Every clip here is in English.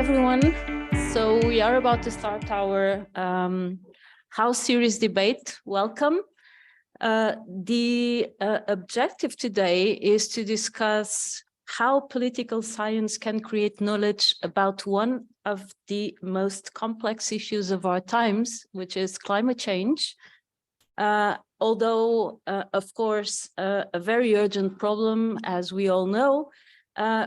everyone. So we are about to start our House Series debate. Welcome. The objective today is to discuss how political science can create knowledge about one of the most complex issues of our times, which is climate change. Although, of course, a very urgent problem, as we all know,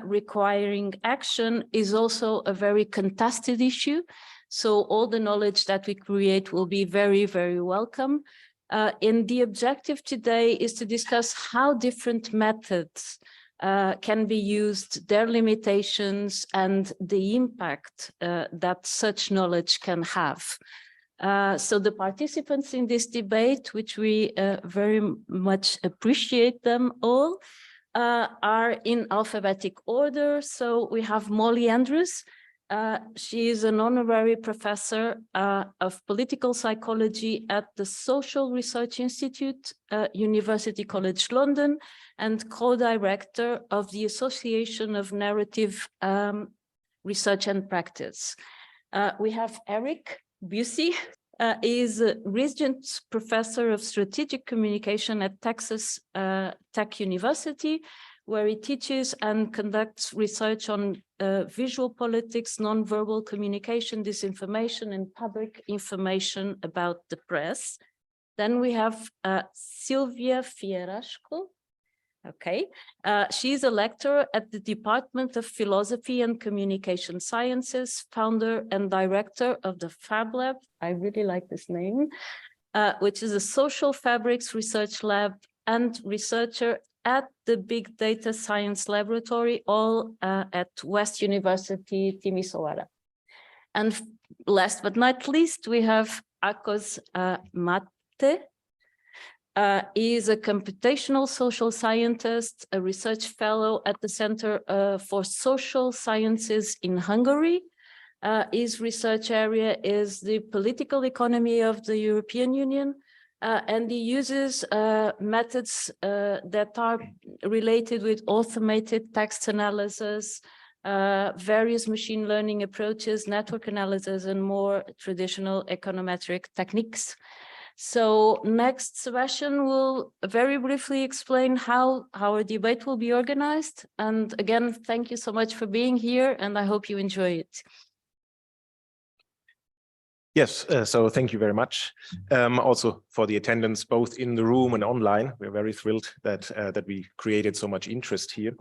requiring action is also a very contested issue. So all the knowledge that we create will be very, very welcome. And the objective today is to discuss how different methods can be used, their limitations, and the impact that such knowledge can have. So the participants in this debate, which we very much appreciate them all, are in alphabetic order. So we have Molly Andrews. She is an honorary professor of political psychology at the Social Research Institute, University College London, and co-director of the Association of Narrative Research and Practice. We have Erik Bucy. Is a Regent Professor of Strategic Communication at Texas Tech University, where he teaches and conducts research on visual politics, nonverbal communication, disinformation, and public information about the press. Then we have Silvia Fierascu. Okay, she's a lecturer at the Department of Philosophy and Communication Sciences, founder and director of the Fab Lab. I really like this name, which is a social fabrics research lab, and researcher at the Big Data Science Laboratory, all at West University, Timisoara. And last but not least, we have Akos Mate. He is a computational social scientist, a research fellow at the Center for Social Sciences in Hungary. His research area is the political economy of the European Union, and he uses methods that are related with automated text analysis, various machine learning approaches, network analysis, and more traditional econometric techniques. So next, Sebastian will very briefly explain how our debate will be organized. And again, thank you so much for being here, and I hope you enjoy it. Yes, so thank you very much. Also for the attendance, both in the room and online. We're very thrilled that we created so much interest here.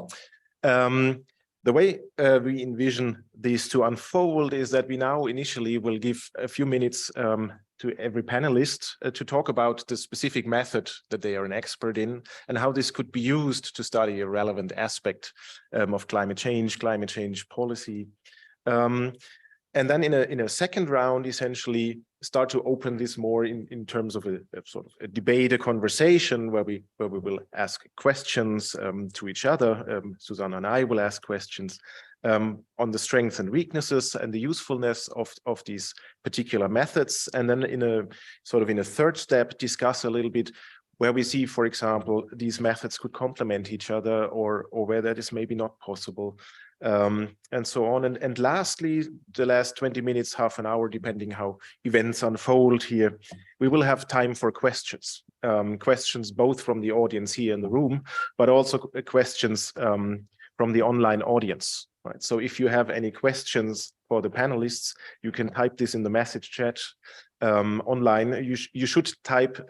The way we envision these to unfold is that we now initially will give a few minutes to every panelist to talk about the specific method that they are an expert in and how this could be used to study a relevant aspect of climate change policy. And then in a second round, essentially start to open this more in terms of a sort of a debate, a conversation where we will ask questions to each other. Susana and I will ask questions on the strengths and weaknesses and the usefulness of these particular methods. And then in a third step, discuss a little bit where we see, for example, these methods could complement each other or where that is maybe not possible. And so on. And lastly, the last 20 minutes, half an hour, depending how events unfold here, we will have time for questions. Questions both from the audience here in the room, but also questions from the online audience. Right. So if you have any questions for the panelists, you can type this in the message chat online. You should type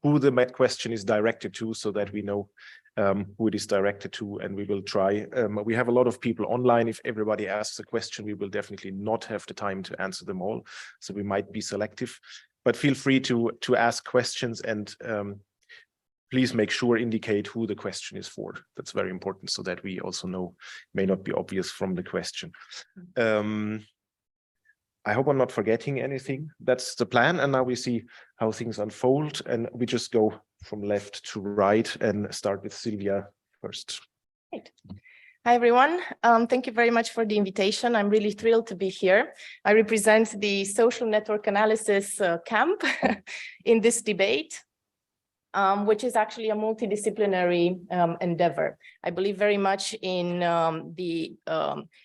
who the question is directed to so that we know who it is directed to, and we will try. We have a lot of people online. If everybody asks a question, we will definitely not have the time to answer them all. So we might be selective, but feel free to ask questions, and please make sure indicate who the question is for. That's very important so that we also know, may not be obvious from the question. I hope I'm not forgetting anything. That's the plan. And now we see how things unfold, and we just go from left to right and start with Silvia first. Great. Hi, everyone. Thank you very much for the invitation. I'm really thrilled to be here. I represent the social network analysis camp in this debate. which is actually a multidisciplinary endeavor. I believe very much in the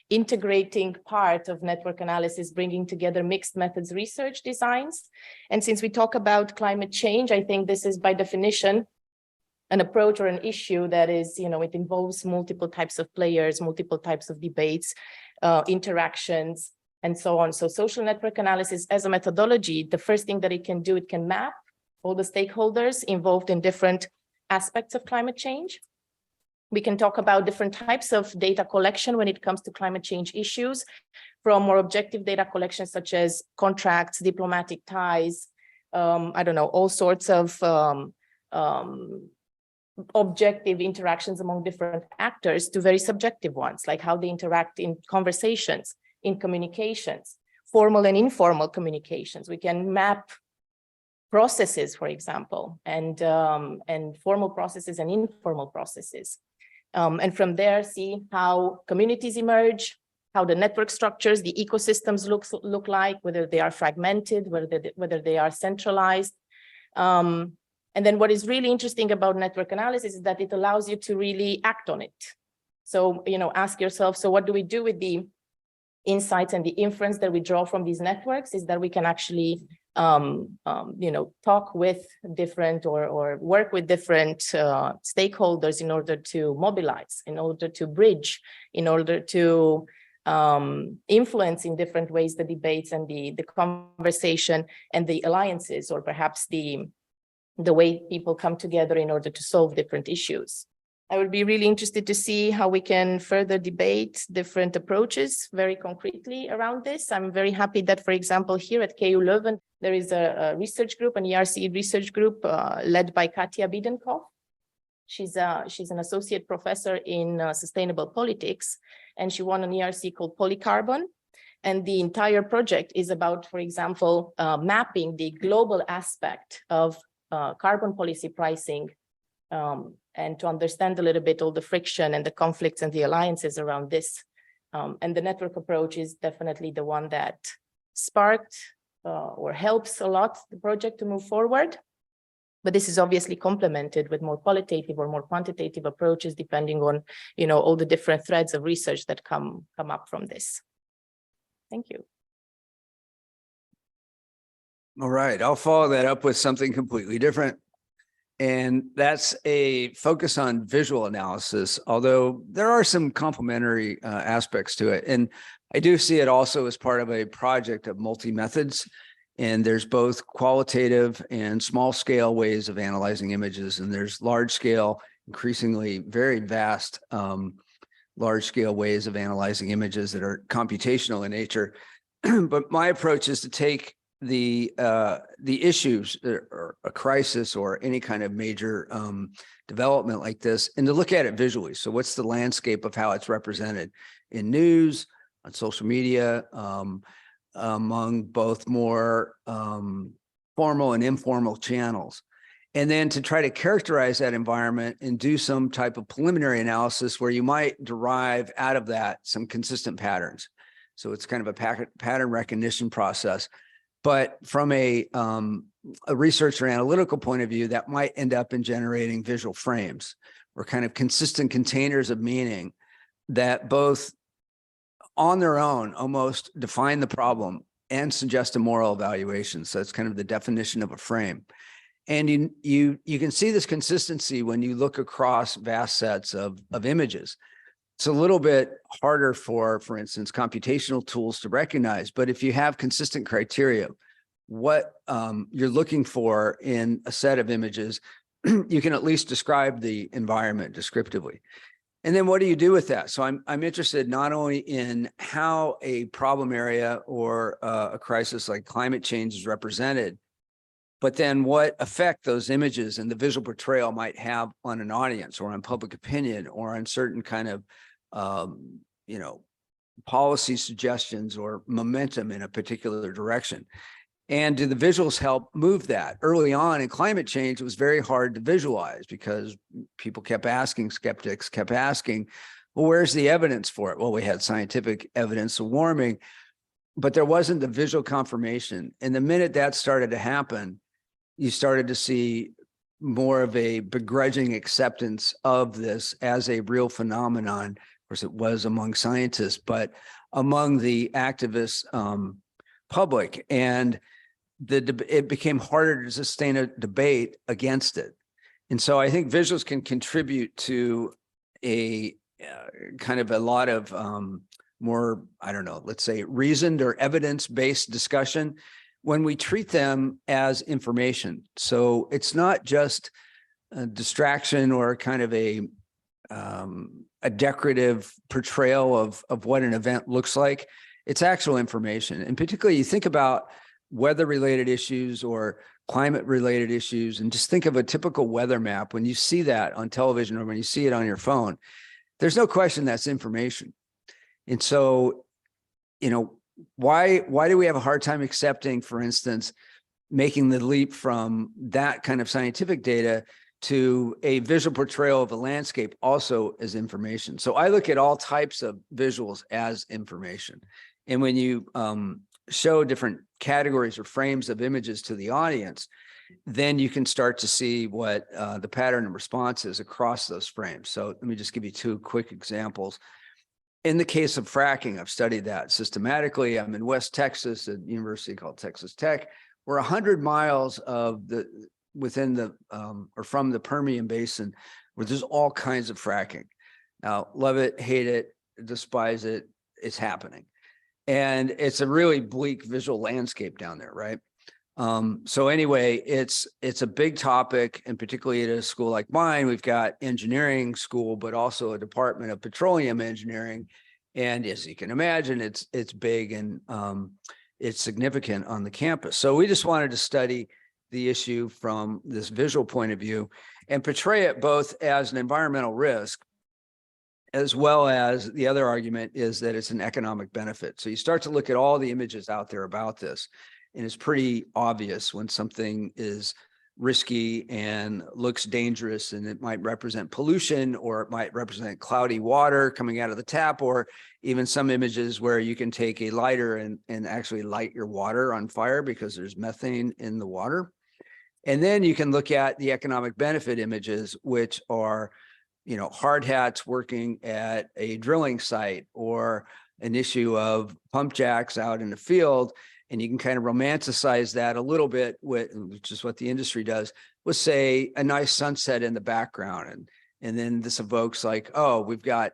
integrating part of network analysis, bringing together mixed methods research designs. And since we talk about climate change, I think this is by definition an approach or an issue that is, it involves multiple types of players, multiple types of debates, interactions, and so on. So social network analysis as a methodology, the first thing that it can do, it can map all the stakeholders involved in different aspects of climate change. We can talk about different types of data collection when it comes to climate change issues, from more objective data collection, such as contracts, diplomatic ties, all sorts of objective interactions among different actors, to very subjective ones, like how they interact in conversations, in communications, formal and informal communications. We can map processes, for example, and formal processes and informal processes. And from there, see how communities emerge, how the network structures, the ecosystems look like, whether they are fragmented, whether they are centralized. And then what is really interesting about network analysis is that it allows you to really act on it. So, ask yourself, so what do we do with the insights and the inference that we draw from these networks? Is that we can actually talk with different or work with different stakeholders in order to mobilize, in order to bridge, in order to influence in different ways the debates and the conversation and the alliances, or perhaps the way people come together in order to solve different issues. I would be really interested to see how we can further debate different approaches very concretely around this. I'm very happy that, for example, here at KU Leuven, there is a research group, an ERC research group led by Katja Biedenkopf. She's an associate professor in sustainable politics, and she won an ERC called Polycarbon. And the entire project is about, for example, mapping the global aspect of carbon policy pricing, and to understand a little bit all the friction and the conflicts and the alliances around this. And the network approach is definitely the one that sparked or helps a lot the project to move forward. But this is obviously complemented with more qualitative or more quantitative approaches, depending on, all the different threads of research that come up from this. Thank you. All right, I'll follow that up with something completely different. And that's a focus on visual analysis, although there are some complementary aspects to it. And I do see it also as part of a project of multi-methods. And there's both qualitative and small scale ways of analyzing images. And there's large scale, increasingly very vast, large scale ways of analyzing images that are computational in nature. But my approach is to take the issues or a crisis or any kind of major development like this, and to look at it visually. So what's the landscape of how it's represented in news, on social media, among both more formal and informal channels, and then to try to characterize that environment and do some type of preliminary analysis where you might derive out of that some consistent patterns. So it's kind of a pattern recognition process. But from a research or analytical point of view, that might end up in generating visual frames or kind of consistent containers of meaning that both on their own almost define the problem and suggest a moral evaluation. So it's kind of the definition of a frame. And you can see this consistency when you look across vast sets of images. It's a little bit harder for instance, computational tools to recognize, but if you have consistent criteria, what you're looking for in a set of images, you can at least describe the environment descriptively. And then what do you do with that? So I'm interested not only in how a problem area or a crisis like climate change is represented, but then what effect those images and the visual portrayal might have on an audience or on public opinion or on certain kind of policy suggestions or momentum in a particular direction. And do the visuals help move that? Early on in climate change, it was very hard to visualize because people kept asking, skeptics kept asking, well, where's the evidence for it? Well, we had scientific evidence of warming, but there wasn't the visual confirmation. And the minute that started to happen, you started to see more of a begrudging acceptance of this as a real phenomenon. Of course, it was among scientists, but among the activist public. And it became harder to sustain a debate against it. And so I think visuals can contribute to a kind of a lot of more, I don't know, let's say reasoned or evidence-based discussion when we treat them as information. So it's not just a distraction or kind of a decorative portrayal of what an event looks like. It's actual information. And particularly you think about weather-related issues or climate-related issues, and just think of a typical weather map. When you see that on television or when you see it on your phone, there's no question that's information. And so, you know, why do we have a hard time accepting, for instance, making the leap from that kind of scientific data to a visual portrayal of a landscape also as information? So I look at all types of visuals as information. And when you show different categories or frames of images to the audience, then you can start to see what the pattern and response is across those frames. So let me just give you two quick examples. In the case of fracking, I've studied that systematically. I'm in West Texas at a university called Texas Tech. We're 100 miles within the or from the Permian Basin, where there's all kinds of fracking. Now, love it, hate it, despise it, it's happening. And it's a really bleak visual landscape down there, right? So anyway, it's a big topic, and particularly at a school like mine, we've got engineering school, but also a department of petroleum engineering. And as you can imagine, it's big and it's significant on the campus. So we just wanted to study the issue from this visual point of view and portray it both as an environmental risk, as well as the other argument is that it's an economic benefit. So you start to look at all the images out there about this, and it's pretty obvious when something is risky and looks dangerous, and it might represent pollution, or it might represent cloudy water coming out of the tap, or even some images where you can take a lighter and actually light your water on fire because there's methane in the water. And then you can look at the economic benefit images, which are, you know, hard hats working at a drilling site, or an issue of pump jacks out in the field. And you can kind of romanticize that a little bit, which is what the industry does, with, say, a nice sunset in the background. And then this evokes like, oh, we've got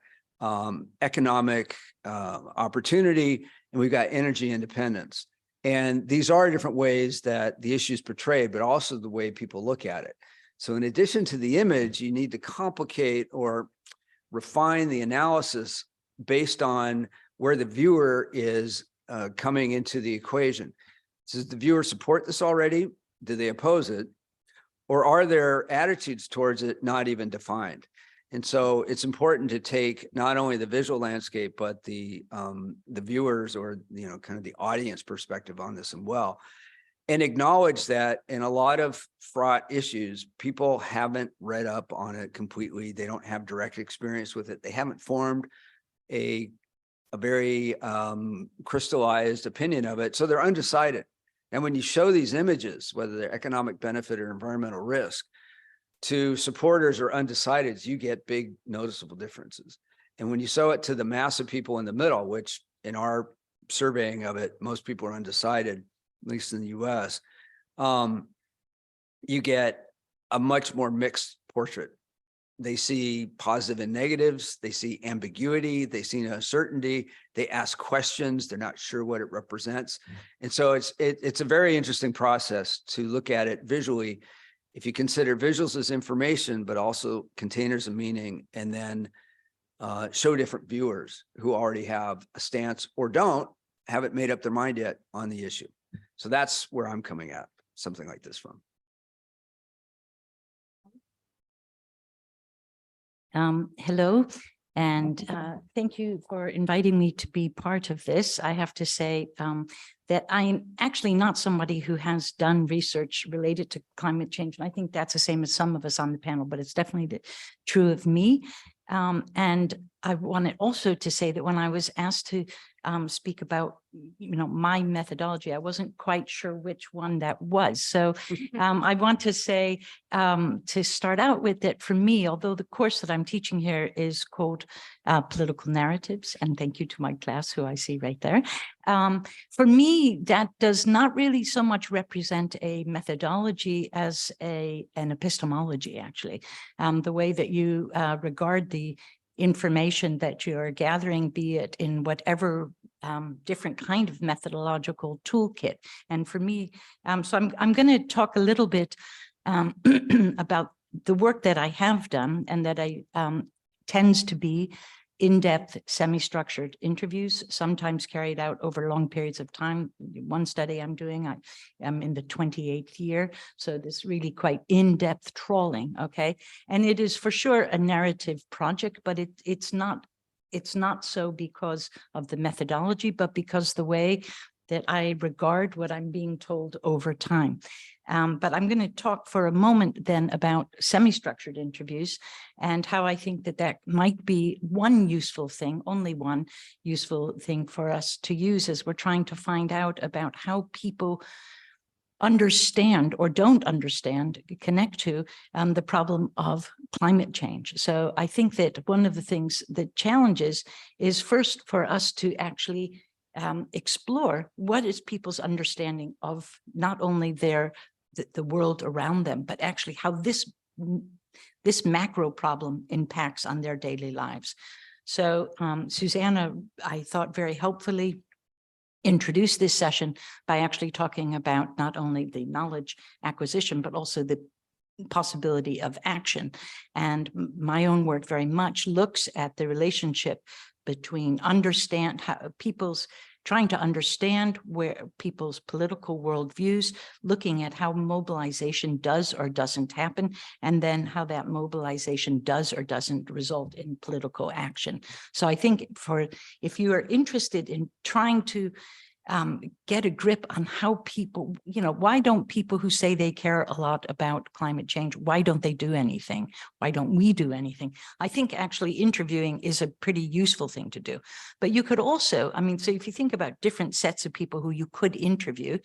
economic opportunity, and we've got energy independence. And these are different ways that the issue is portrayed, but also the way people look at it. So in addition to the image, you need to complicate or refine the analysis based on where the viewer is coming into the equation. Does the viewer support this already? Do they oppose it? Or are their attitudes towards it not even defined? And so it's important to take not only the visual landscape, but the viewers, or, you know, kind of the audience perspective on this as well. And acknowledge that in a lot of fraught issues, people haven't read up on it completely. They don't have direct experience with it. They haven't formed a very crystallized opinion of it. So they're undecided. And when you show these images, whether they're economic benefit or environmental risk, to supporters or undecideds, you get big noticeable differences. And when you show it to the mass of people in the middle, which in our surveying of it, most people are undecided, at least in the US, you get a much more mixed portrait. They see positive and negatives, they see ambiguity, they see uncertainty, they ask questions, they're not sure what it represents. And so it's a very interesting process to look at it visually. If you consider visuals as information, but also containers of meaning, and then show different viewers who already have a stance or haven't made up their mind yet on the issue. So that's where I'm coming at something like this from. Hello, and thank you for inviting me to be part of this. I have to say that I'm actually not somebody who has done research related to climate change. And I think that's the same as some of us on the panel, but it's definitely true of me. And I wanted also to say that when I was asked to speak about, my methodology, I wasn't quite sure which one that was. So I want to say, to start out with, that for me, although the course that I'm teaching here is called Political Narratives, and thank you to my class who I see right there. For me, that does not really so much represent a methodology as an epistemology, actually. The way that you regard the information that you're gathering, be it in whatever different kind of methodological toolkit. And for me, so I'm going to talk a little bit about the work that I have done, and that I tends to be in-depth, semi-structured interviews, sometimes carried out over long periods of time. One study I'm doing, I am in the 28th year, so this really quite in-depth trawling, okay? And it is for sure a narrative project, but it's not so because of the methodology, but because the way that I regard what I'm being told over time. But I'm going to talk for a moment then about semi-structured interviews and how I think that might be one useful thing, only one useful thing for us to use as we're trying to find out about how people understand or don't understand, connect to the problem of climate change. So I think that one of the things that challenges is first for us to actually explore what is people's understanding of not only the world around them, but actually how this macro problem impacts on their daily lives. So Susana, I thought very helpfully introduced this session by actually talking about not only the knowledge acquisition, but also the possibility of action. And my own work very much looks at the relationship between trying to understand where people's political worldviews, looking at how mobilization does or doesn't happen, and then how that mobilization does or doesn't result in political action. So I think if you are interested in trying to get a grip on how people, why don't people who say they care a lot about climate change, why don't they do anything? Why don't we do anything? I think actually interviewing is a pretty useful thing to do. But you could also, so if you think about different sets of people who you could interview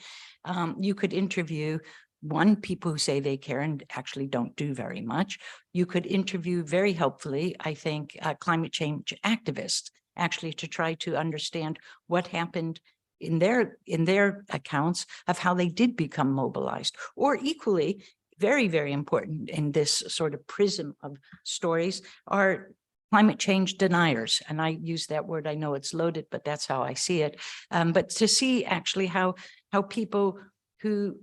people who say they care and actually don't do very much. You could interview very helpfully, I think, climate change activists, actually to try to understand what happened in their accounts of how they did become mobilized. Or equally, very, very important in this sort of prism of stories are climate change deniers. And I use that word, I know it's loaded, but that's how I see it. But to see actually how people who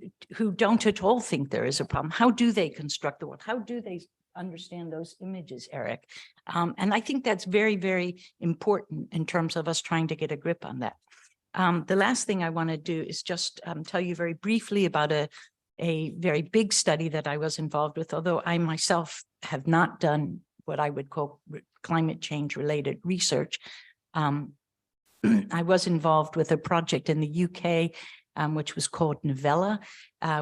don't at all think there is a problem, how do they construct the world? How do they understand those images, Erik? And I think that's very, very important in terms of us trying to get a grip on that. The last thing I want to do is just tell you very briefly about a very big study that I was involved with, although I myself have not done what I would call climate change related research. I was involved with a project in the UK, which was called Novella,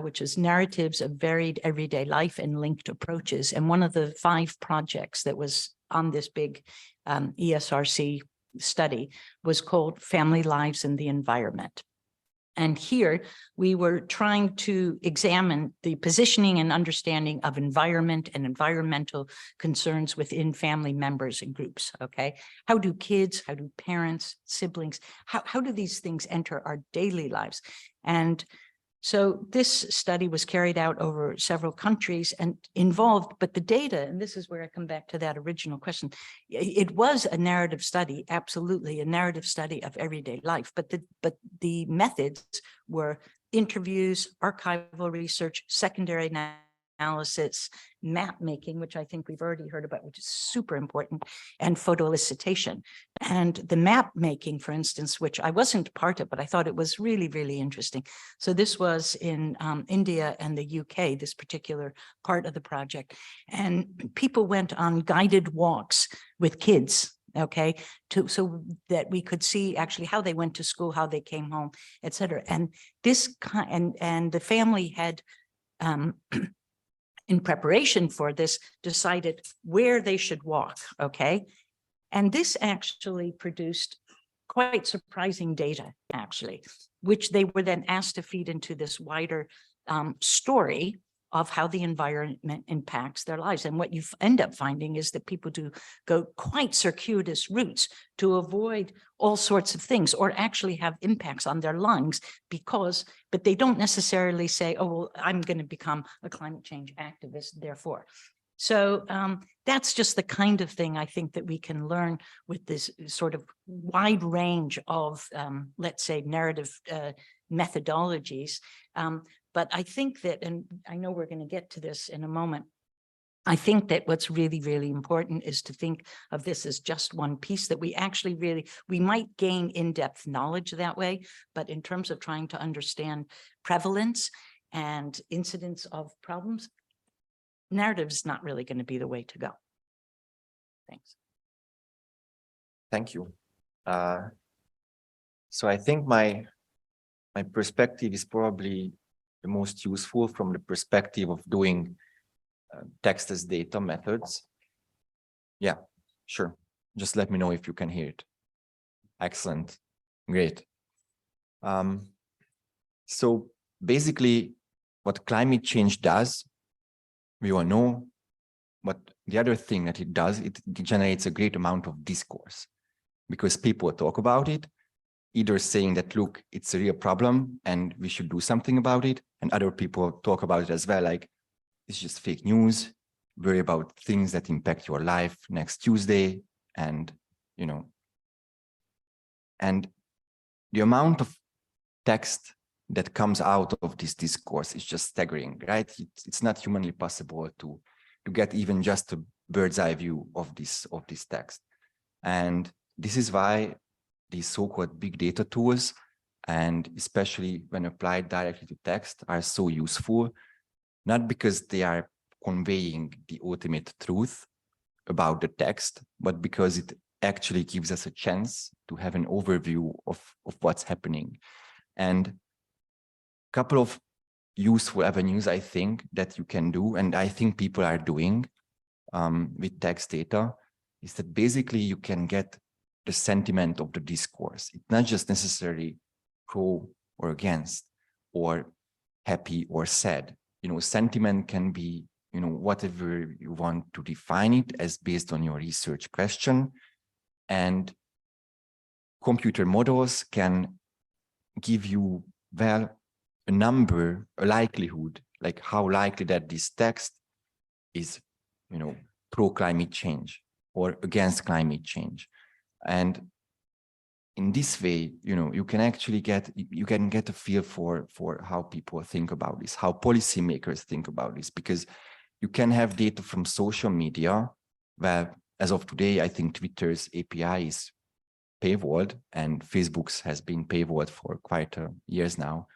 which is narratives of varied everyday life and linked approaches. And one of the 5 projects that was on this big ESRC study was called Family Lives and the Environment. And here we were trying to examine the positioning and understanding of environment and environmental concerns within family members and groups, okay? How do kids, how do parents, siblings, how do these things enter our daily lives? And so this study was carried out over several countries and involved, but the data, and this is where I come back to that original question, it was a narrative study, absolutely a narrative study of everyday life, but the methods were interviews, archival research, secondary analysis, map making, which I think we've already heard about, which is super important, and photo elicitation. And the map making, for instance, which I wasn't part of, but I thought it was really, really interesting. So this was in India and the UK, this particular part of the project. And people went on guided walks with kids, okay, so that we could see actually how they went to school, how they came home, et cetera. And this and the family had in preparation for this, decided where they should walk, okay? And this actually produced quite surprising data, actually, which they were then asked to feed into this wider story of how the environment impacts their lives. And what you end up finding is that people do go quite circuitous routes to avoid all sorts of things, or actually have impacts on their lungs but they don't necessarily say, oh, well, I'm going to become a climate change activist, therefore. So that's just the kind of thing I think that we can learn with this sort of wide range of, let's say, narrative methodologies. But I think that, and I know we're going to get to this in a moment, I think that what's really, really important is to think of this as just one piece, that we actually we might gain in-depth knowledge that way, but in terms of trying to understand prevalence and incidence of problems, narrative is not really going to be the way to go. Thanks. Thank you. So I think my perspective is probably the most useful from the perspective of doing text as data methods. Yeah, sure. Just let me know if you can hear it. Excellent. Great. So basically what climate change does, we all know, but the other thing that it does, it generates a great amount of discourse, because people talk about it, either saying that, look, it's a real problem and we should do something about it. And other people talk about it as well, like, it's just fake news, worry about things that impact your life next Tuesday. And, you know, and the amount of text that comes out of this discourse is just staggering, right? It's not humanly possible to get even just a bird's eye view of this text. And this is why these so-called big data tools, and especially when applied directly to text, are so useful, not because they are conveying the ultimate truth about the text, but because it actually gives us a chance to have an overview of what's happening. And a couple of useful avenues, I think, that you can do, and I think people are doing with text data, is that basically you can get the sentiment of the discourse. It's not just necessarily pro or against, or happy or sad. You know, sentiment can be, you know, whatever you want to define it as based on your research question. And computer models can give you, well, a number, a likelihood, like how likely that this text is, you know, pro climate change or against climate change. And in this way, you know, you can actually get a feel for how people think about this, how policymakers think about this, because you can have data from social media, where as of today, I think Twitter's API is paywalled and Facebook's has been paywalled for quite years now.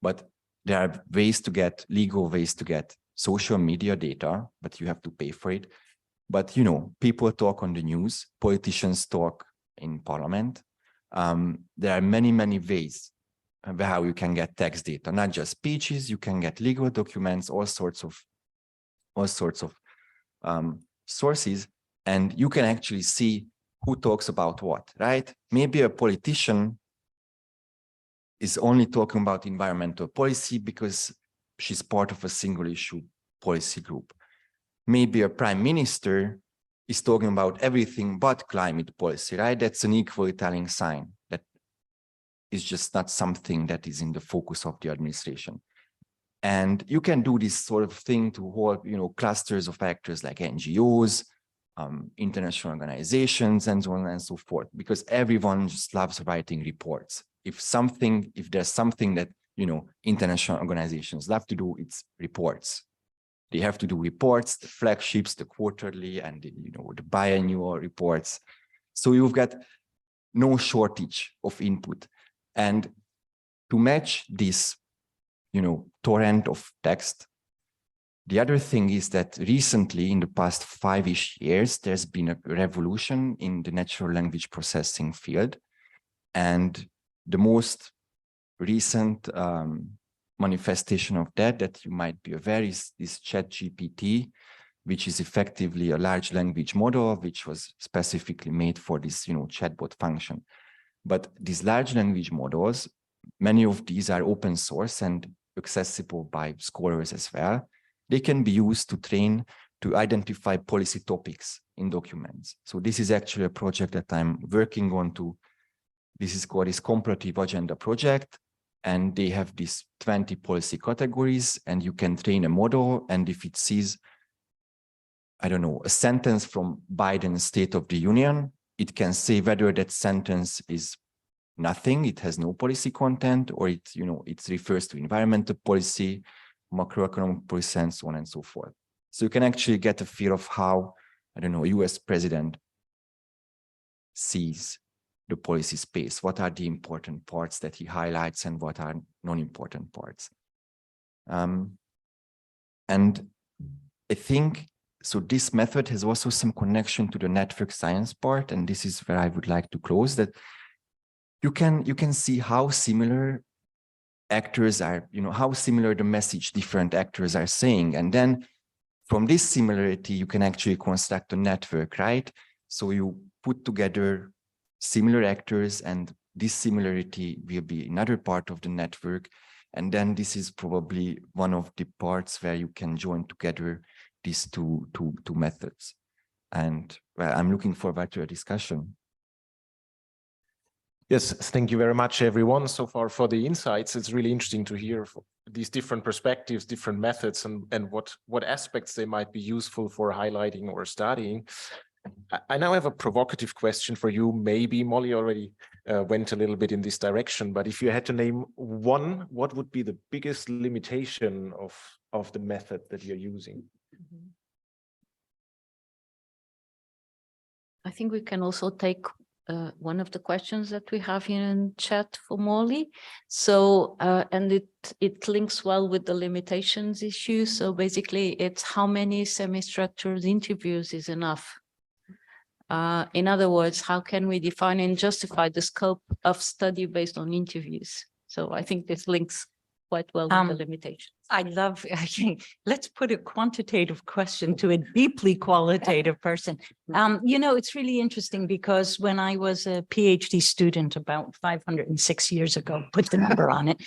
But there are ways to get, legal ways to get social media data, but you have to pay for it. But, you know, people talk on the news, politicians talk in parliament. There are many, many ways how you can get text data, not just speeches, you can get legal documents, all sorts of sources, and you can actually see who talks about what, right? Maybe a politician is only talking about environmental policy because she's part of a single issue policy group. Maybe a prime minister is talking about everything but climate policy, right? That's an equally telling sign that is just not something that is in the focus of the administration. And you can do this sort of thing to hold, you know, clusters of actors like NGOs, international organizations, and so on and so forth, because everyone just loves writing reports. If there's something that, you know, international organizations love to do, it's reports. They have to do reports, the flagships, the quarterly, and the, you know, the biannual reports. So you've got no shortage of input. And to match this, you know, torrent of text, the other thing is that recently, in the past 5-ish years, there's been a revolution in the natural language processing field. And the most recent manifestation of that you might be aware is this ChatGPT, which is effectively a large language model, which was specifically made for this, chatbot function. But these large language models, many of these are open source and accessible by scholars as well. They can be used to identify policy topics in documents. So this is actually a project that I'm working on this is called this Comparative Agenda Project. And they have these 20 policy categories, and you can train a model. And if it sees, I don't know, a sentence from Biden's State of the Union, it can say whether that sentence is nothing, it has no policy content, or it refers to environmental policy, macroeconomic policy, and so on and so forth. So you can actually get a feel of how, I don't know, a US president sees the policy space. What are the important parts that he highlights and what are non-important parts? And I think, so this method has also some connection to the network science part, and this is where I would like to close, that you can see how similar actors are, how similar the message different actors are saying. And then from this similarity, you can actually construct a network, right? So you put together similar actors, and this similarity will be another part of the network. And then this is probably one of the parts where you can join together these two methods. And well, I'm looking forward to a discussion. Yes, thank you very much, everyone, so far for the insights. It's really interesting to hear these different perspectives, different methods, and what aspects they might be useful for highlighting or studying. I now have a provocative question for you. Maybe Molly already went a little bit in this direction, but if you had to name one, what would be the biggest limitation of the method that you're using? I think we can also take one of the questions that we have here in chat for Molly. So, and it links well with the limitations issue. So basically it's how many semi-structured interviews is enough? In other words, how can we define and justify the scope of study based on interviews? So I think this links quite well with the limitations. I think, let's put a quantitative question to a deeply qualitative person. It's really interesting because when I was a PhD student about 506 years ago, put the number on it,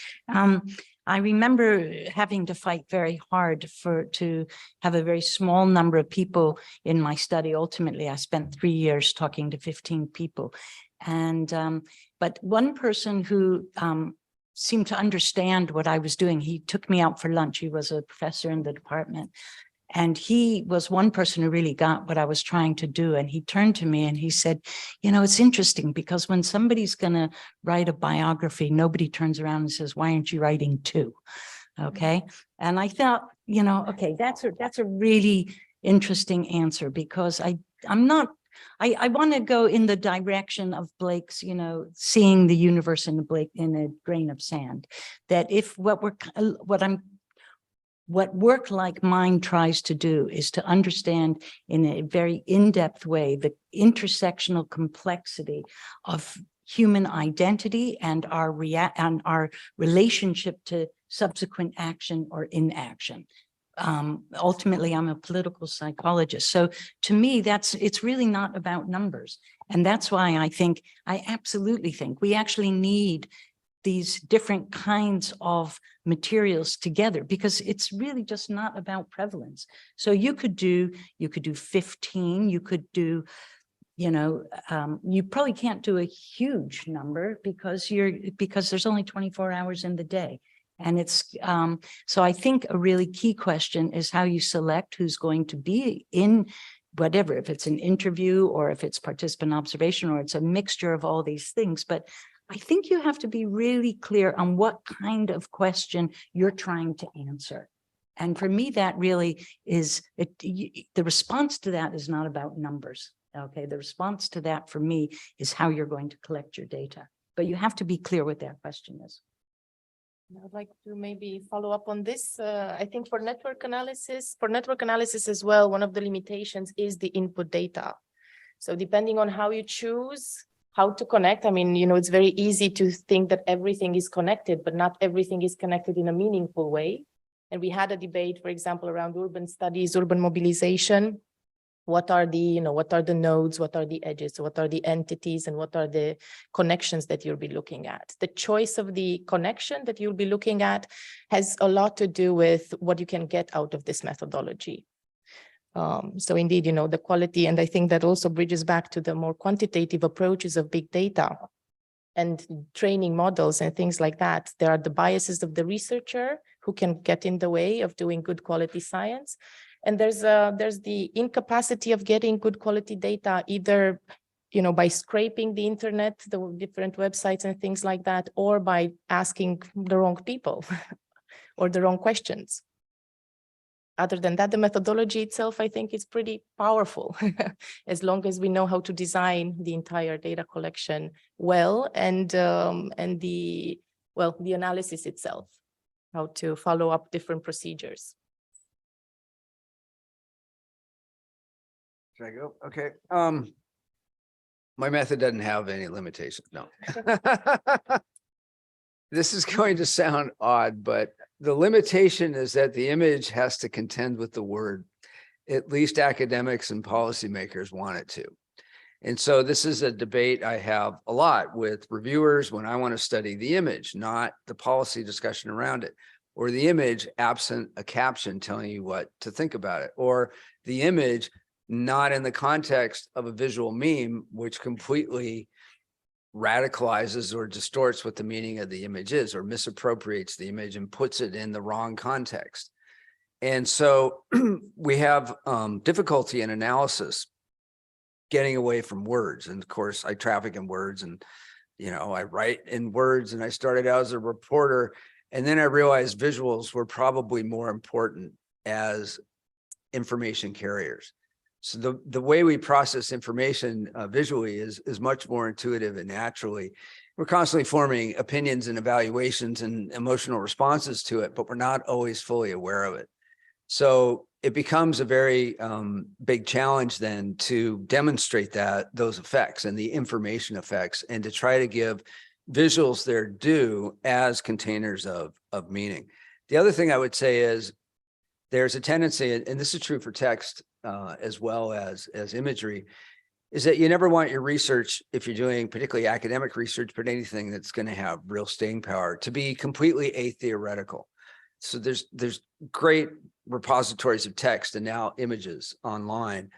I remember having to fight very hard to have a very small number of people in my study. Ultimately, I spent 3 years talking to 15 people. And but one person who seemed to understand what I was doing, he took me out for lunch. He was a professor in the department. And he was one person who really got what I was trying to do. And he turned to me and he said, it's interesting because when somebody's going to write a biography, nobody turns around and says, why aren't you writing two? Okay. And I thought, okay, that's a really interesting answer because I want to go in the direction of Blake's, seeing the universe in a grain of sand, that if what work like mine tries to do is to understand in a very in-depth way the intersectional complexity of human identity and our relationship to subsequent action or inaction. Ultimately, I'm a political psychologist. So to me, it's really not about numbers. And that's why I absolutely think we actually need these different kinds of materials together because it's really just not about prevalence. So you could do 15, you could do, you probably can't do a huge number because there's only 24 hours in the day. And it's, so I think a really key question is how you select who's going to be in whatever, if it's an interview or if it's participant observation or it's a mixture of all these things. But I think you have to be really clear on what kind of question you're trying to answer. And for me, that really is, the response to that is not about numbers. Okay, the response to that for me is how you're going to collect your data. But you have to be clear what that question is. I'd like to maybe follow up on this. I think for network analysis as well, one of the limitations is the input data. So depending on how you choose how to connect, it's very easy to think that everything is connected, but not everything is connected in a meaningful way. And we had a debate, for example, around urban studies, urban mobilization. What are the, what are the nodes, what are the edges, what are the entities, and what are the connections that you'll be looking at? The choice of the connection that you'll be looking at has a lot to do with what you can get out of this methodology. So indeed, the quality, and I think that also bridges back to the more quantitative approaches of big data and training models and things like that. There are the biases of the researcher who can get in the way of doing good quality science. And there's the incapacity of getting good quality data, either by scraping the internet, the different websites and things like that, or by asking the wrong people or the wrong questions. Other than that, the methodology itself, I think, is pretty powerful, as long as we know how to design the entire data collection well, and the analysis itself, how to follow up different procedures. Should I go? Okay. My method doesn't have any limitations. No. This is going to sound odd, but the limitation is that the image has to contend with the word. At least academics and policymakers want it to. And so this is a debate I have a lot with reviewers when I want to study the image, not the policy discussion around it, or the image absent a caption telling you what to think about it, or the image not in the context of a visual meme, which completely radicalizes or distorts what the meaning of the image is, or misappropriates the image and puts it in the wrong context. And so we have difficulty in analysis getting away from words. And of course, I traffic in words, and I write in words, and I started out as a reporter, and then I realized visuals were probably more important as information carriers. So the way we process information visually is much more intuitive and naturally. We're constantly forming opinions and evaluations and emotional responses to it, but we're not always fully aware of it. So it becomes a very big challenge then to demonstrate those effects and the information effects, and to try to give visuals their due as containers of meaning. The other thing I would say is there's a tendency, and this is true for text as well as imagery, is that you never want your research, if you're doing particularly academic research, but anything that's going to have real staying power, to be completely atheoretical. So there's great repositories of text and now images online.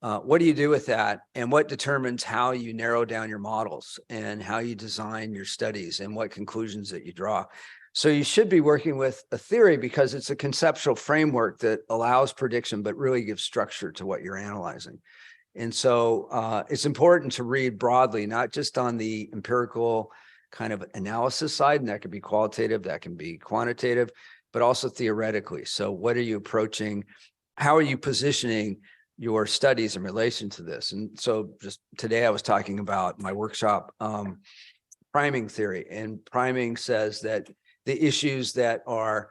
What do you do with that? And what determines how you narrow down your models and how you design your studies and what conclusions that you draw? So you should be working with a theory, because it's a conceptual framework that allows prediction, but really gives structure to what you're analyzing. And so it's important to read broadly, not just on the empirical kind of analysis side, and that could be qualitative, that can be quantitative, but also theoretically. So what are you approaching? How are you positioning your studies in relation to this? And so just today I was talking about my workshop, priming theory, and priming says that the issues that are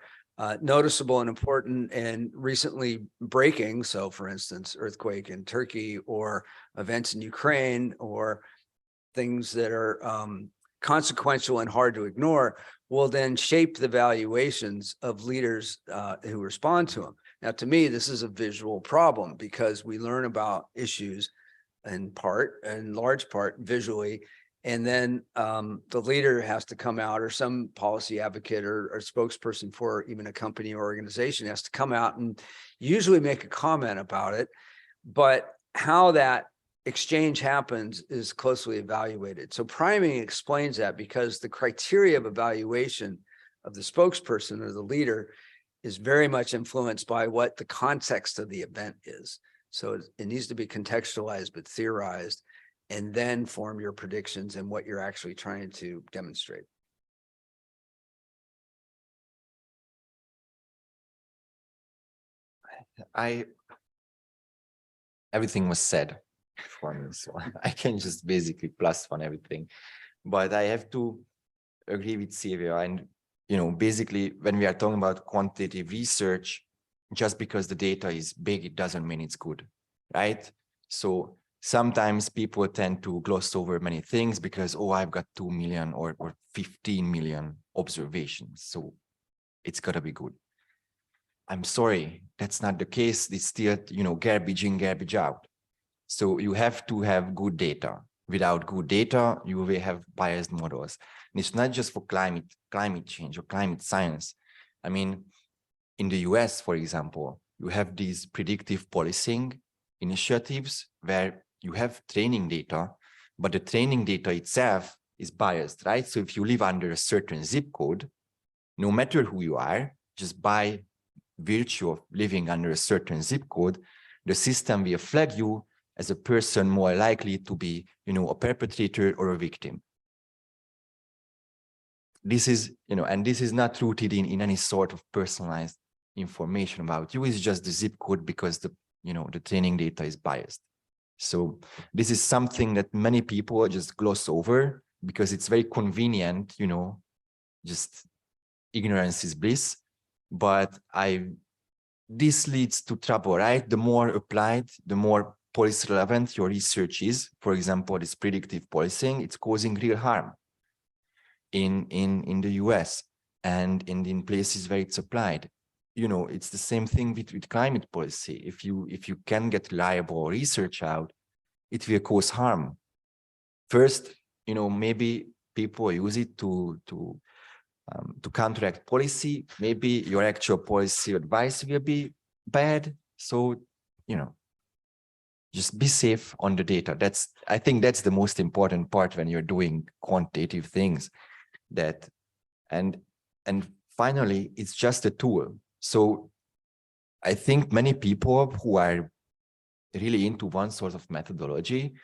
noticeable and important and recently breaking, so for instance, earthquake in Turkey, or events in Ukraine, or things that are consequential and hard to ignore, will then shape the valuations of leaders who respond to them. Now, to me, this is a visual problem, because we learn about issues in large part visually, and then the leader has to come out, or some policy advocate or spokesperson for even a company or organization has to come out and usually make a comment about it. But how that exchange happens is closely evaluated. So priming explains that, because the criteria of evaluation of the spokesperson or the leader is very much influenced by what the context of the event is. So it needs to be contextualized but theorized, and then form your predictions and what you're actually trying to demonstrate. Everything was said for me, so I can just basically plus one everything. But I have to agree with Silvia. And, basically when we are talking about quantitative research, just because the data is big, it doesn't mean it's good, right? So sometimes people tend to gloss over many things because, oh, I've got 2 million or 15 million observations, so it's got to be good. I'm sorry, that's not the case. It's still, you know, garbage in, garbage out. So you have to have good data. Without good data, you will have biased models. And it's not just for climate change or climate science. I mean, in the US, for example, you have these predictive policing initiatives where you have training data, but the training data itself is biased, right? So if you live under a certain zip code, no matter who you are, just by virtue of living under a certain zip code, the system will flag you as a person more likely to be, you know, a perpetrator or a victim. This is, you know, and this is not rooted in any sort of personalized information about you. It's just the zip code because the, you know, the training data is biased. So this is something that many people just gloss over because it's very convenient, you know, just ignorance is bliss. But this leads to trouble, right? The more applied, the more policy relevant your research is. For example, this predictive policing, it's causing real harm in the US and in places where it's applied. You know, it's the same thing with climate policy. If you can get reliable research out, it will cause harm. First, you know, maybe people use it to counteract policy. Maybe your actual policy advice will be bad. So, you know, just be safe on the data. I think that's the most important part when you're doing quantitative things. And finally, it's just a tool. So I think many people who are really into one sort of methodology,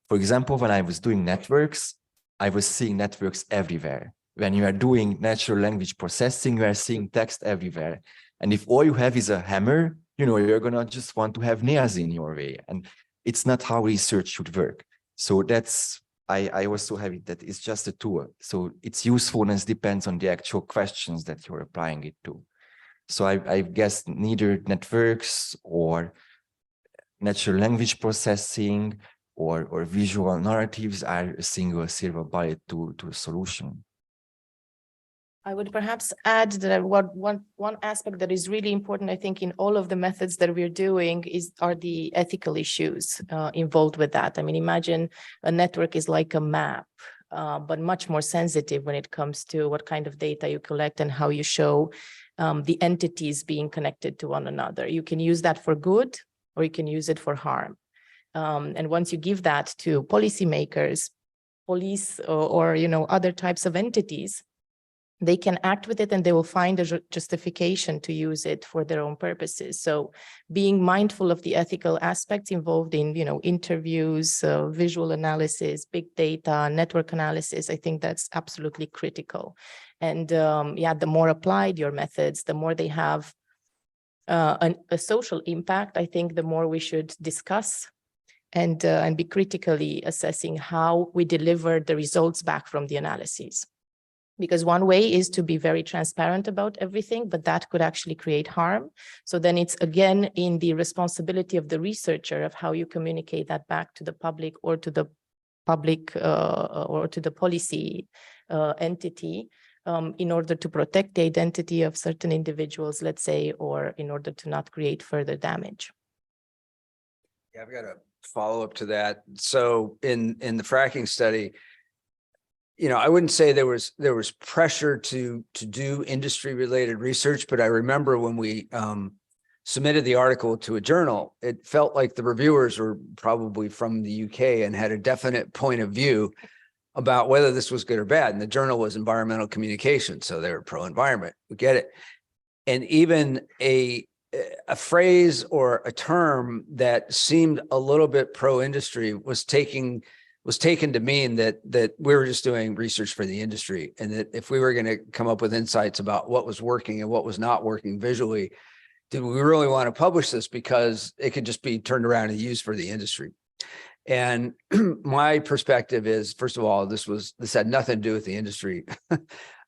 for example, when I was doing networks, I was seeing networks everywhere. When you are doing natural language processing, you are seeing text everywhere. And if all you have is a hammer, you know, you're going to just want to have nails in your way. And it's not how research should work. So I also have it that it's just a tool. So its usefulness depends on the actual questions that you're applying it to. So I guess neither networks or natural language processing or visual narratives are a single silver bullet to a solution. I would perhaps add that one aspect that is really important, I think, in all of the methods that we're doing are the ethical issues involved with that. I mean, imagine a network is like a map, but much more sensitive when it comes to what kind of data you collect and how you show the entities being connected to one another. You can use that for good, or you can use it for harm. And once you give that to policymakers, police, or you know, other types of entities, they can act with it and they will find a justification to use it for their own purposes. So being mindful of the ethical aspects involved in, you know, interviews, visual analysis, big data, network analysis, I think that's absolutely critical. And yeah, the more applied your methods, the more they have a social impact, I think the more we should discuss and be critically assessing how we deliver the results back from the analyses. Because one way is to be very transparent about everything, but that could actually create harm. So then it's again in the responsibility of the researcher of how you communicate that back to the public or to the public or to the policy entity in order to protect the identity of certain individuals, let's say, or in order to not create further damage. Yeah, I've got a follow up to that. So in the fracking study, you know, I wouldn't say there was pressure to do industry related research, but I remember when we submitted the article to a journal, it felt like the reviewers were probably from the UK and had a definite point of view about whether this was good or bad. And the journal was environmental communication, so they were pro-environment. We get it. And even a phrase or a term that seemed a little bit pro-industry was taken to mean that we were just doing research for the industry, and that if we were going to come up with insights about what was working and what was not working visually, did we really want to publish this because it could just be turned around and used for the industry? And my perspective is, first of all, this had nothing to do with the industry.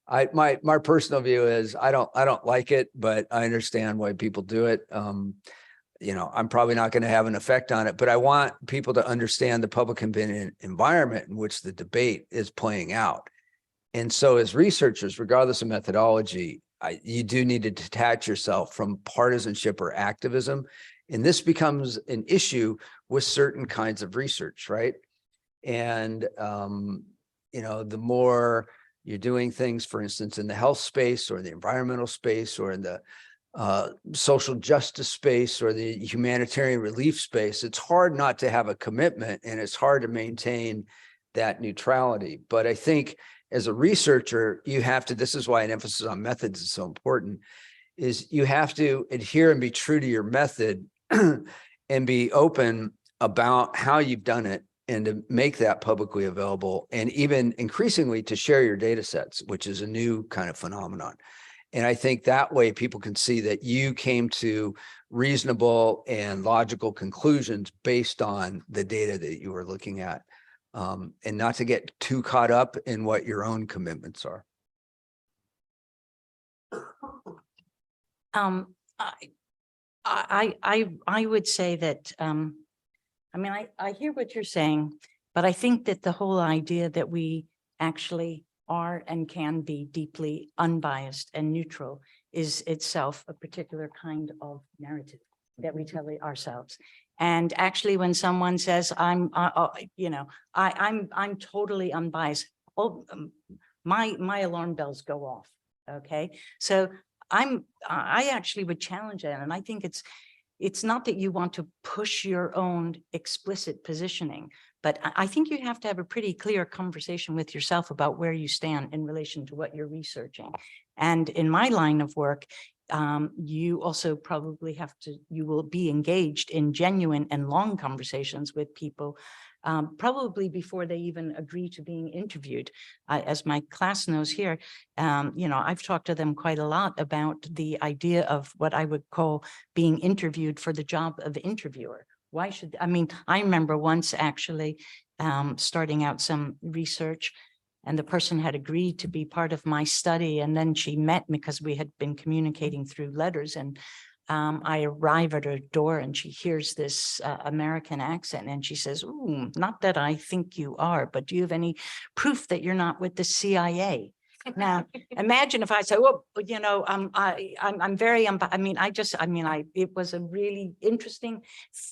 My personal view is I don't like it, but I understand why people do it. You know, I'm probably not going to have an effect on it, but I want people to understand the public opinion environment in which the debate is playing out. And so as researchers, regardless of methodology, you do need to detach yourself from partisanship or activism. And this becomes an issue with certain kinds of research, right? And, you know, the more you're doing things, for instance, in the health space or the environmental space or in the social justice space or the humanitarian relief space, it's hard not to have a commitment and it's hard to maintain that neutrality. But I think as a researcher, you have to, this is why an emphasis on methods is so important, is you have to adhere and be true to your method and be open about how you've done it and to make that publicly available, and even increasingly to share your data sets, which is a new kind of phenomenon. And I think that way people can see that you came to reasonable and logical conclusions based on the data that you were looking at, and not to get too caught up in what your own commitments are. I would say that, I mean, I hear what you're saying, but I think that the whole idea that we actually are and can be deeply unbiased and neutral is itself a particular kind of narrative that we tell ourselves. And actually, when someone says, I'm totally unbiased, my alarm bells go off. Okay, so I actually would challenge that, and I think it's not that you want to push your own explicit positioning, but I think you have to have a pretty clear conversation with yourself about where you stand in relation to what you're researching. And in my line of work, you also probably you will be engaged in genuine and long conversations with people, probably before they even agree to being interviewed. As my class knows here, you know, I've talked to them quite a lot about the idea of what I would call being interviewed for the job of interviewer. Why should, I mean, I remember once actually starting out some research, and the person had agreed to be part of my study. And then she met me because we had been communicating through letters. And I arrive at her door and she hears this American accent and she says, "Ooh, not that I think you are, but do you have any proof that you're not with the CIA?" Now, imagine if I say, "Well, you know, I'm very, it was a really interesting,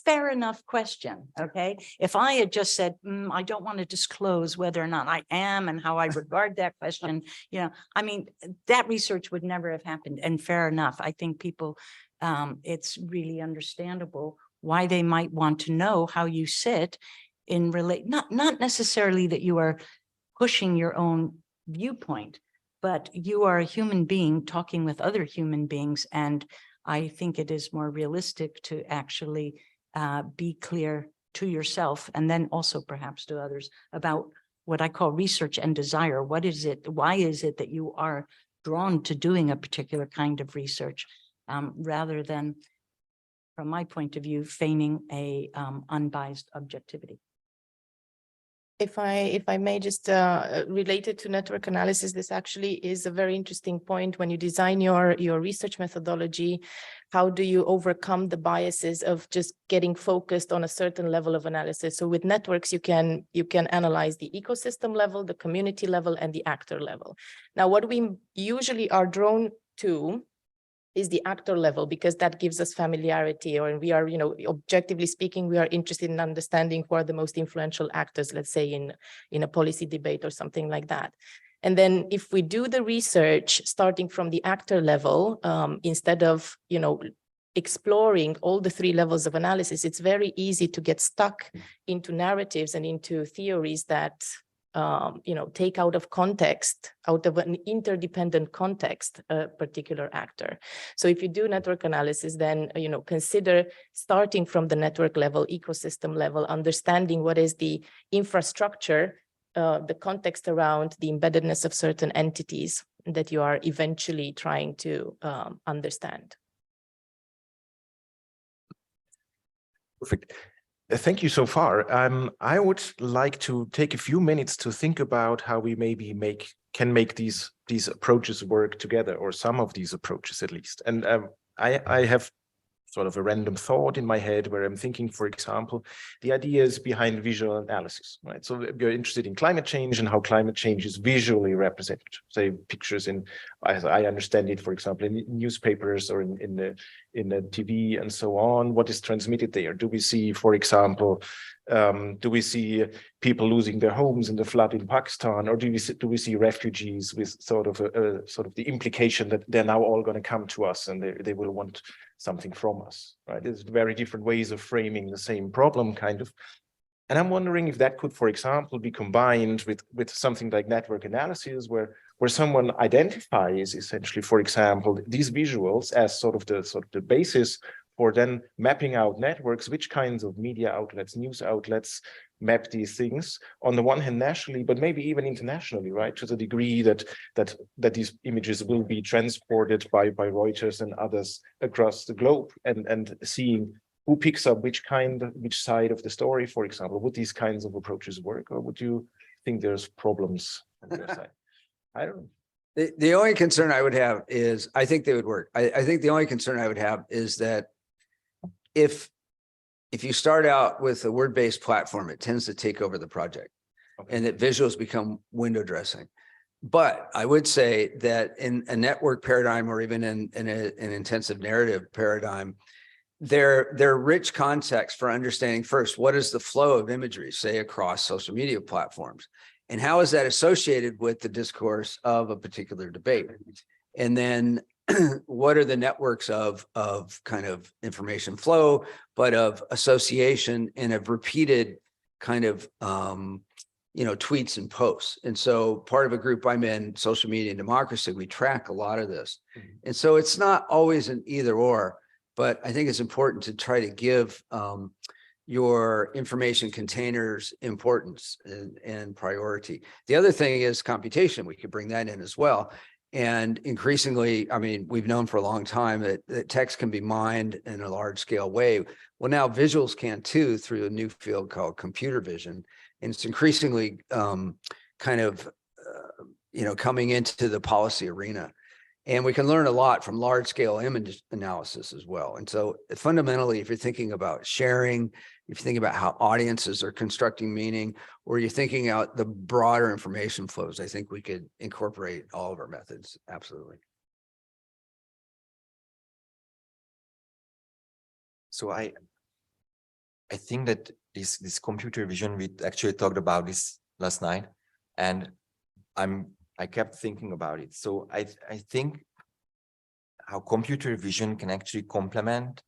fair enough question." Okay. If I had just said, "I don't want to disclose whether or not I am and how I regard that question," you know, I mean, that research would never have happened. And fair enough. I think people, it's really understandable why they might want to know how you sit in not necessarily that you are pushing your own viewpoint, but you are a human being talking with other human beings. And I think it is more realistic to actually be clear to yourself and then also perhaps to others about what I call research and desire. What is it? Why is it that you are drawn to doing a particular kind of research, rather than, from my point of view, feigning a unbiased objectivity? If I may just relate it to network analysis, this actually is a very interesting point. When you design your research methodology, how do you overcome the biases of just getting focused on a certain level of analysis? So with networks, you can analyze the ecosystem level, the community level, and the actor level. Now, what we usually are drawn to is the actor level, because that gives us familiarity, or we are, you know, objectively speaking, we are interested in understanding who are the most influential actors, let's say in a policy debate or something like that. And then if we do the research starting from the actor level, instead of, you know, exploring all the three levels of analysis, it's very easy to get stuck into narratives and into theories that you know, take out of context, out of an interdependent context, a particular actor. So if you do network analysis, then, you know, consider starting from the network level, ecosystem level, understanding what is the infrastructure, the context around the embeddedness of certain entities that you are eventually trying to understand. Perfect. Thank you so far. I would like to take a few minutes to think about how we maybe can make these approaches work together, or some of these approaches at least. And I have sort of a random thought in my head where I'm thinking, for example, the ideas behind visual analysis, right? So we're interested in climate change and how climate change is visually represented, say pictures in, as I understand it, for example, in newspapers or in the TV and so on. What is transmitted there? Do we see, for example, do we see people losing their homes in the flood in Pakistan, or do we see refugees with sort of the implication that they're now all going to come to us and they will want something from us, right? There's very different ways of framing the same problem, kind of. And I'm wondering if that could, for example, be combined with something like network analysis, where someone identifies essentially, for example, these visuals as sort of the basis for then mapping out networks, which kinds of media outlets, news outlets map these things on the one hand nationally, but maybe even internationally, right? To the degree that these images will be transported by Reuters and others across the globe, and seeing who picks up which side of the story, for example. Would these kinds of approaches work, or would you think there's problems on your side? I don't know. The only concern I would have is, I think they would work. I think the only concern I would have is that if you start out with a word-based platform, it tends to take over the project, and that visuals become window dressing. But I would say that in a network paradigm, or even in an intensive narrative paradigm, they're rich context for understanding first, what is the flow of imagery, say across social media platforms, and how is that associated with the discourse of a particular debate? And then what are the networks of kind of information flow, but of association and of repeated kind of, tweets and posts. And so part of a group I'm in, Social Media and Democracy, we track a lot of this. And so it's not always an either or, but I think it's important to try to give your information containers importance and priority. The other thing is computation. We could bring that in as well. And increasingly, I mean, we've known for a long time that text can be mined in a large scale way. Well, now visuals can too, through a new field called computer vision. And it's increasingly coming into the policy arena. And we can learn a lot from large scale image analysis as well. And so fundamentally, if you're thinking about sharing, if you think about how audiences are constructing meaning, or you're thinking out the broader information flows, I think we could incorporate all of our methods. Absolutely. So I think that this computer vision, we actually talked about this last night, and I kept thinking about it. So I think how computer vision can actually complement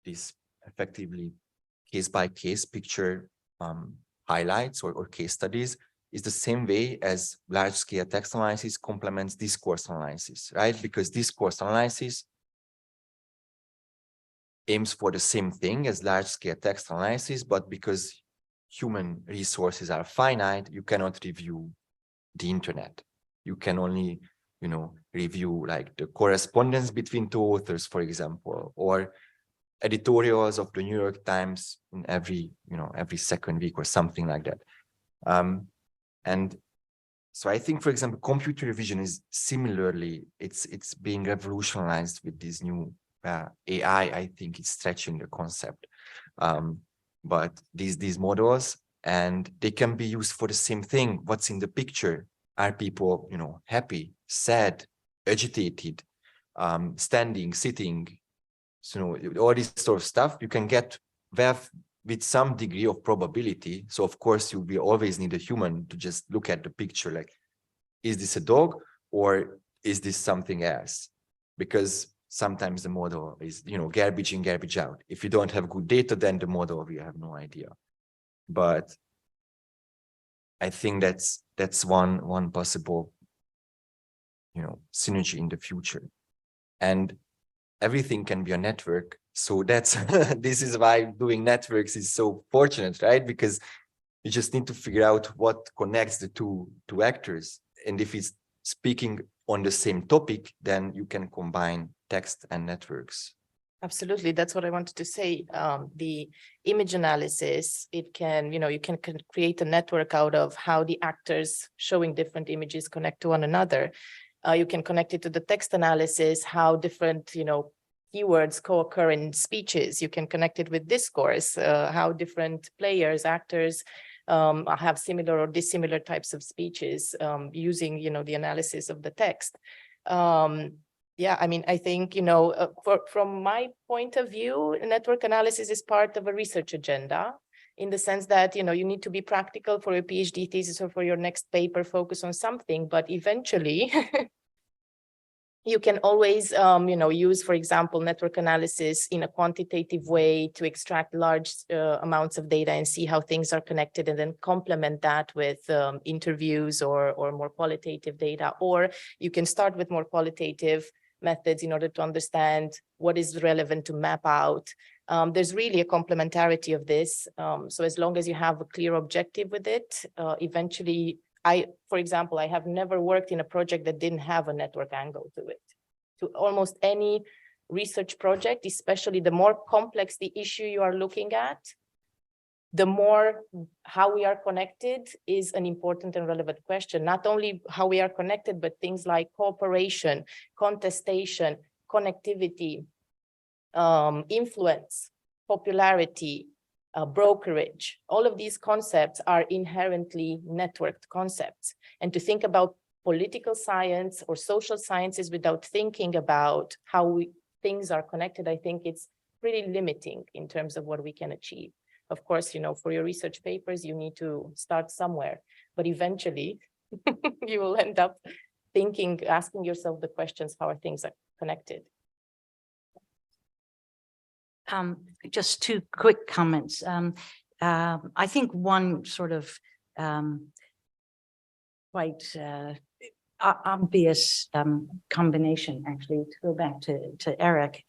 this effectively case-by-case picture highlights or case studies is the same way as large-scale text analysis complements discourse analysis, right? Because discourse analysis aims for the same thing as large-scale text analysis, but because human resources are finite, you cannot review the internet. You can only, review like the correspondence between two authors, for example, or editorials of the New York Times in every second week or something like that. And so I think, for example, computer vision is similarly, it's being revolutionized with this new AI. I think it's stretching the concept. But these models, and they can be used for the same thing. What's in the picture? Are people, happy, sad, agitated, standing, sitting? So all this sort of stuff you can get with some degree of probability. So of course you will always need a human to just look at the picture, like, is this a dog or is this something else? Because sometimes the model is, garbage in, garbage out. If you don't have good data, then the model will have no idea. But I think that's one possible, synergy in the future. And everything can be a network. So that's this is why doing networks is so fortunate, right? Because you just need to figure out what connects the two actors. And if it's speaking on the same topic, then you can combine text and networks. Absolutely. That's what I wanted to say. The image analysis, it can, you can create a network out of how the actors showing different images connect to one another. You can connect it to the text analysis, how different, keywords co-occur in speeches. You can connect it with discourse, how different players, actors have similar or dissimilar types of speeches using, the analysis of the text. Yeah, I mean, I think, from my point of view, network analysis is part of a research agenda, in the sense that, you need to be practical for your PhD thesis or for your next paper, focus on something, but eventually you can always, use, for example, network analysis in a quantitative way to extract large amounts of data and see how things are connected, and then complement that with interviews or more qualitative data. Or you can start with more qualitative methods in order to understand what is relevant to map out. There's really a complementarity of this. So as long as you have a clear objective with it, eventually, for example, I have never worked in a project that didn't have a network angle to it. To almost any research project, especially the more complex the issue you are looking at, the more how we are connected is an important and relevant question. Not only how we are connected, but things like cooperation, contestation, connectivity, influence, popularity, brokerage. All of these concepts are inherently networked concepts. And to think about political science or social sciences without thinking about how things are connected, I think it's pretty limiting in terms of what we can achieve. Of course, for your research papers, you need to start somewhere, but eventually you will end up asking yourself the questions, how are things connected? Just two quick comments. I think one sort of quite obvious combination, actually, to go back to Erik,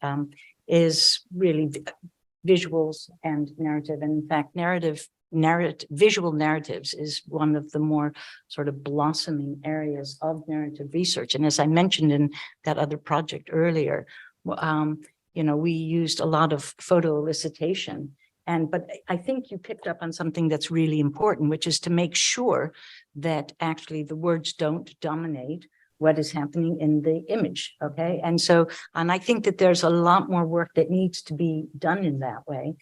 is really visuals and narrative. And in fact, visual narratives is one of the more sort of blossoming areas of narrative research. And as I mentioned in that other project earlier, we used a lot of photo elicitation. But I think you picked up on something that's really important, which is to make sure that actually the words don't dominate what is happening in the image, okay? And I think that there's a lot more work that needs to be done in that way.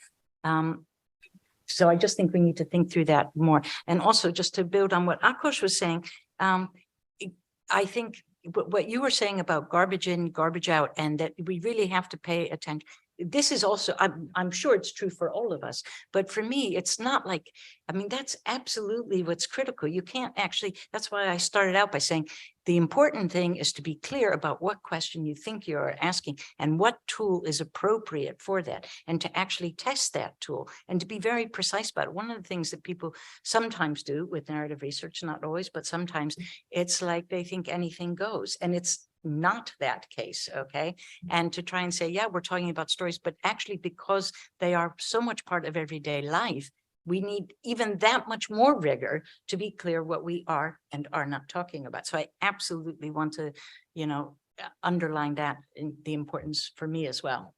So I just think we need to think through that more. And also, just to build on what Akos was saying, I think what you were saying about garbage in, garbage out, and that we really have to pay attention. This is also, I'm sure it's true for all of us, but for me, it's not like, that's absolutely what's critical. You can't actually, that's why I started out by saying, the important thing is to be clear about what question you think you're asking and what tool is appropriate for that, and to actually test that tool and to be very precise about it. One of the things that people sometimes do with narrative research, not always, but sometimes, it's like they think anything goes, and it's not that case, okay? And to try and say, yeah, we're talking about stories, but actually, because they are so much part of everyday life, we need even that much more rigor to be clear what we are and are not talking about. So I absolutely want to, underline that in the importance for me as well.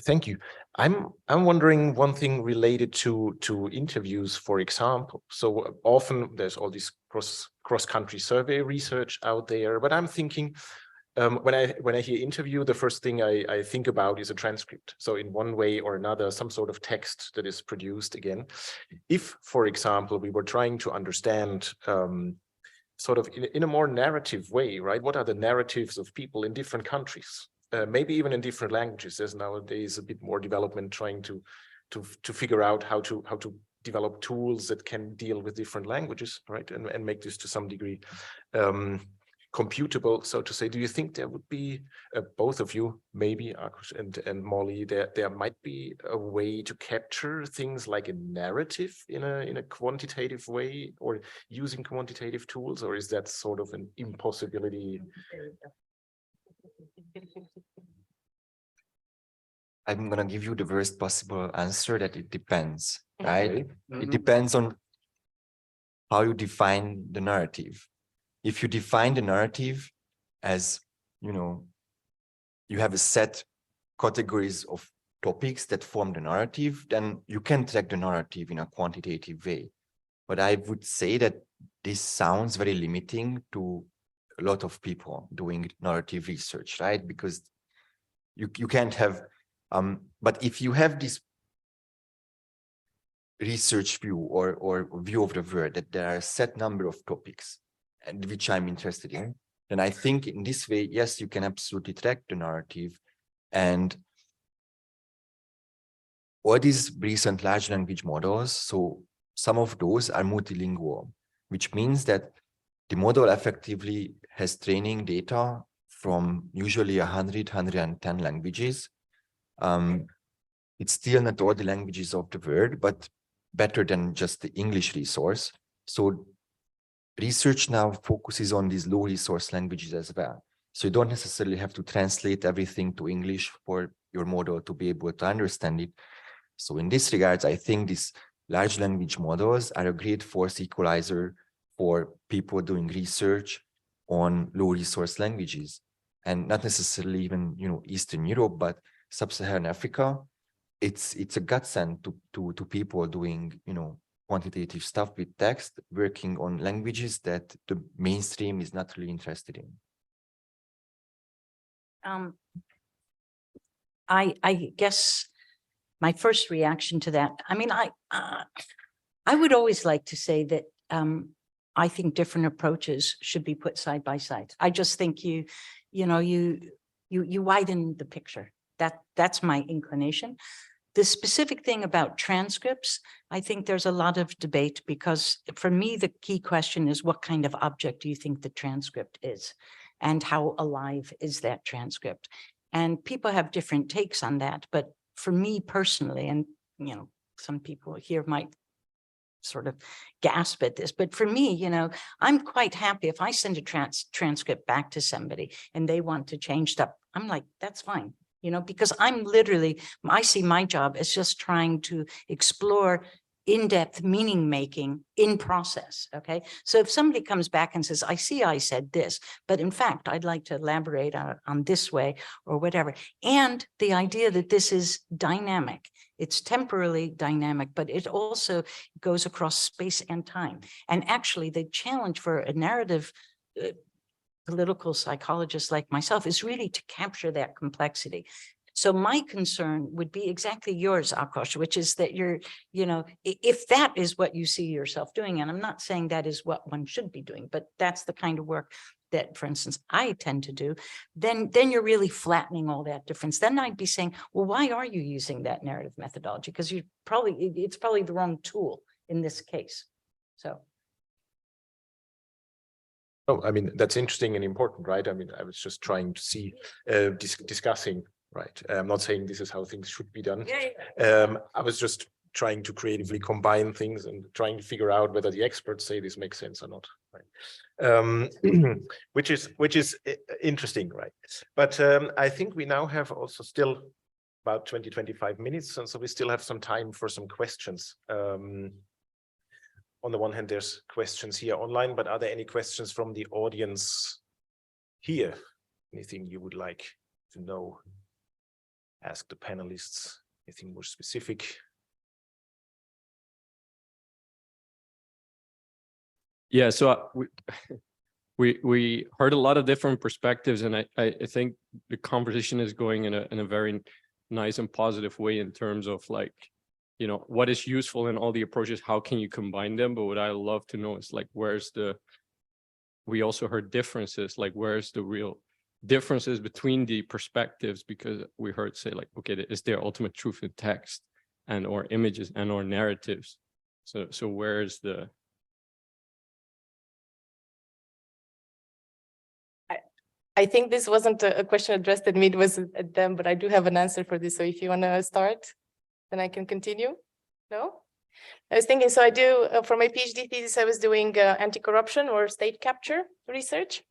Thank you. I'm wondering one thing related to interviews, for example. So often there's all this cross-country survey research out there, but I'm thinking, when I hear interview, the first thing I think about is a transcript. So in one way or another, some sort of text that is produced again. If, for example, we were trying to understand sort of in a more narrative way, right? What are the narratives of people in different countries? Maybe even in different languages. There's nowadays a bit more development trying to figure out how to develop tools that can deal with different languages, right? And make this to some degree computable, so to say. Do you think there would be, both of you, maybe Akos and Molly, there might be a way to capture things like a narrative in a quantitative way, or using quantitative tools, or is that sort of an impossibility? I'm gonna give you the worst possible answer, that it depends, right? It depends on how you define the narrative. If you define the narrative as, you have a set categories of topics that form the narrative, then you can track the narrative in a quantitative way. But I would say that this sounds very limiting to a lot of people doing narrative research, right? Because you can't have, but if you have this research view or view of the world, that there are a set number of topics and which I'm interested in, then I think in this way, yes, you can absolutely track the narrative. And all these recent large language models, so some of those are multilingual, which means that the model effectively has training data from usually 100, 110 languages. It's still not all the languages of the world, but better than just the English resource. So research now focuses on these low resource languages as well. So you don't necessarily have to translate everything to English for your model to be able to understand it. So in this regards, I think these large language models are a great force equalizer for people doing research on low resource languages, and not necessarily even, Eastern Europe, but Sub-Saharan Africa. It's a godsend to people doing, quantitative stuff with text, working on languages that the mainstream is not really interested in. I guess my first reaction to that, I mean, I would always like to say that I think different approaches should be put side by side. I just think you widen the picture. That's my inclination. The specific thing about transcripts, I think there's a lot of debate, because for me, the key question is, what kind of object do you think the transcript is? And how alive is that transcript? And people have different takes on that. But for me personally, and some people here might sort of gasp at this, but for me, I'm quite happy if I send a transcript back to somebody and they want to change stuff. I'm like, that's fine. Because I see my job as just trying to explore in-depth meaning making in process. Okay. So if somebody comes back and says, I see I said this, but in fact, I'd like to elaborate on this way or whatever. And the idea that this is dynamic, it's temporally dynamic, but it also goes across space and time. And actually the challenge for a narrative political psychologist like myself is really to capture that complexity. So my concern would be exactly yours, Akos, which is that if that is what you see yourself doing, and I'm not saying that is what one should be doing, but that's the kind of work that, for instance, I tend to do, then you're really flattening all that difference. Then I'd be saying, well, why are you using that narrative methodology? Because it's probably the wrong tool in this case. So. Oh, I mean, that's interesting and important, right? I mean, I was just trying to see, discussing, right? I'm not saying this is how things should be done. I was just trying to creatively combine things and trying to figure out whether the experts say this makes sense or not, right? Which is interesting, right? But I think we now have also still about 20-25 minutes, and so we still have some time for some questions. On the one hand, there's questions here online, but are there any questions from the audience here? Anything you would like to know? Ask the panelists, anything more specific? Yeah, so we heard a lot of different perspectives, and I think the conversation is going in a very nice and positive way in terms of what is useful in all the approaches, how can you combine them? But what I love to know is we also heard differences, where's the real differences between the perspectives, because we heard say okay, is there ultimate truth in text and or images and or narratives? So where's the... I think this wasn't a question addressed at me, it was at them, but I do have an answer for this. So if you want to start, then I can continue. No? I was thinking, so I do, for my PhD thesis, I was doing anti-corruption or state capture research.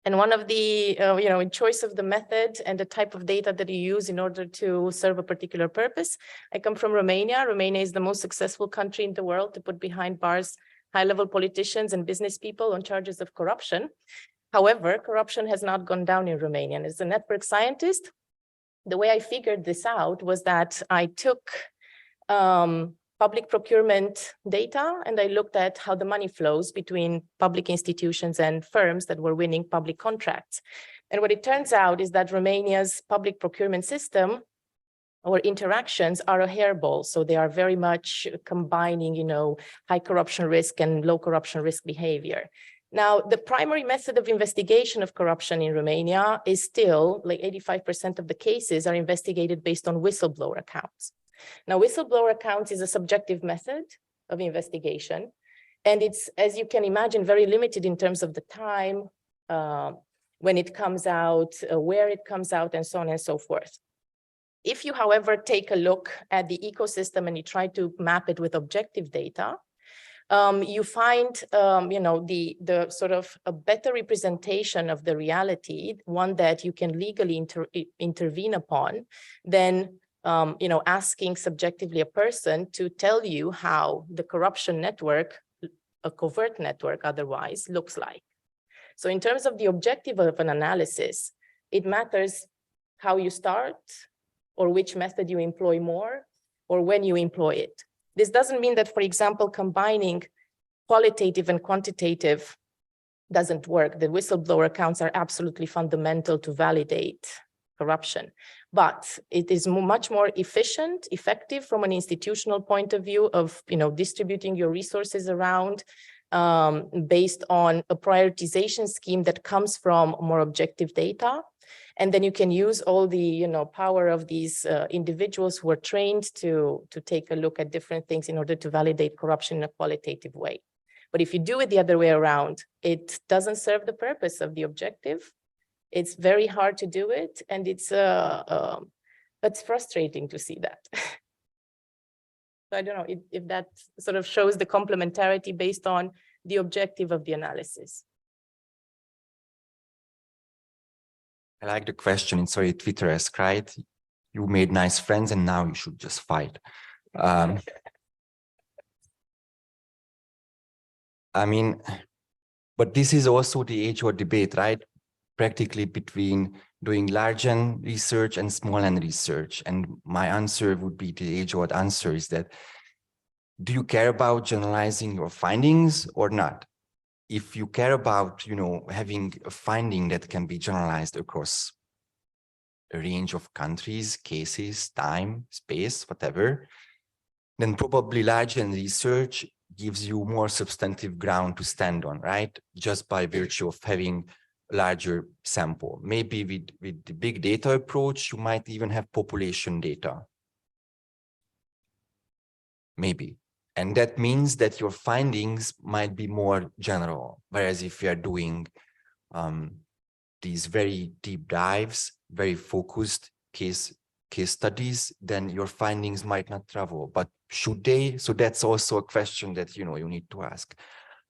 And one of the, in choice of the method and the type of data that you use in order to serve a particular purpose. I come from Romania. Romania is the most successful country in the world to put behind bars high-level politicians and business people on charges of corruption. However, corruption has not gone down in Romania. And as a network scientist, the way I figured this out was that I took public procurement data, and I looked at how the money flows between public institutions and firms that were winning public contracts. And what it turns out is that Romania's public procurement system or interactions are a hairball. So they are very much combining, high corruption risk and low corruption risk behavior. Now, the primary method of investigation of corruption in Romania is still, like 85% of the cases are investigated based on whistleblower accounts. Now, whistleblower accounts is a subjective method of investigation, and it's, as you can imagine, very limited in terms of the time, when it comes out, where it comes out, and so on and so forth. If you, however, take a look at the ecosystem and you try to map it with objective data, you find, the sort of a better representation of the reality, one that you can legally intervene upon, than asking subjectively a person to tell you how the corruption network, a covert network otherwise, looks like. So in terms of the objective of an analysis, it matters how you start, or which method you employ more, or when you employ it. This doesn't mean that, for example, combining qualitative and quantitative doesn't work. The whistleblower accounts are absolutely fundamental to validate corruption, but it is much more efficient, effective from an institutional point of view of, distributing your resources around based on a prioritization scheme that comes from more objective data. And then you can use all the power of these individuals who are trained to take a look at different things in order to validate corruption in a qualitative way. But if you do it the other way around, it doesn't serve the purpose of the objective. It's very hard to do it, and it's frustrating to see that. So I don't know if that sort of shows the complementarity based on the objective of the analysis. I like the question. It's very Twitter-esque, right? You made nice friends and now you should just fight. But this is also the age-old debate, right? Practically between doing large-N research and small-N research. And my answer would be, the age-old answer is that, do you care about generalizing your findings or not? If you care about, having a finding that can be generalized across a range of countries, cases, time, space, whatever, then probably large-N research gives you more substantive ground to stand on, right? Just by virtue of having a larger sample. Maybe with the big data approach, you might even have population data. Maybe. And that means that your findings might be more general. Whereas if you are doing these very deep dives, very focused case studies, then your findings might not travel. But should they? So that's also a question that you need to ask.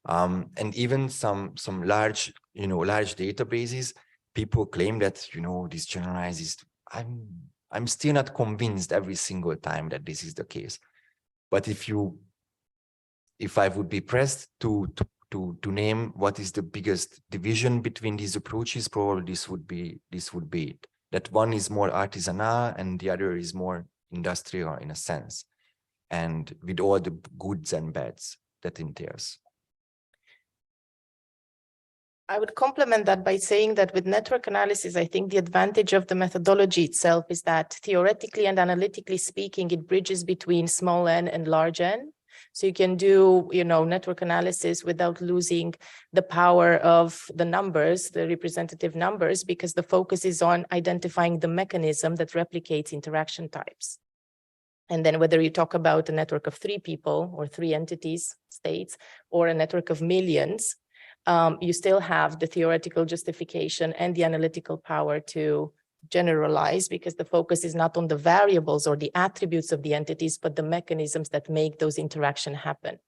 And even some large databases, people claim that this generalizes. I'm still not convinced every single time that this is the case. But if I would be pressed to name what is the biggest division between these approaches, probably this would be it. That one is more artisanal and the other is more industrial in a sense, and with all the goods and bads that entails. I would complement that by saying that with network analysis, I think the advantage of the methodology itself is that theoretically and analytically speaking, it bridges between small n and large n. So you can do, network analysis without losing the power of the numbers, the representative numbers, because the focus is on identifying the mechanism that replicates interaction types. And then whether you talk about a network of 3 people or 3 entities, states, or a network of millions, you still have the theoretical justification and the analytical power to generalize, because the focus is not on the variables or the attributes of the entities, but the mechanisms that make those interactions happen.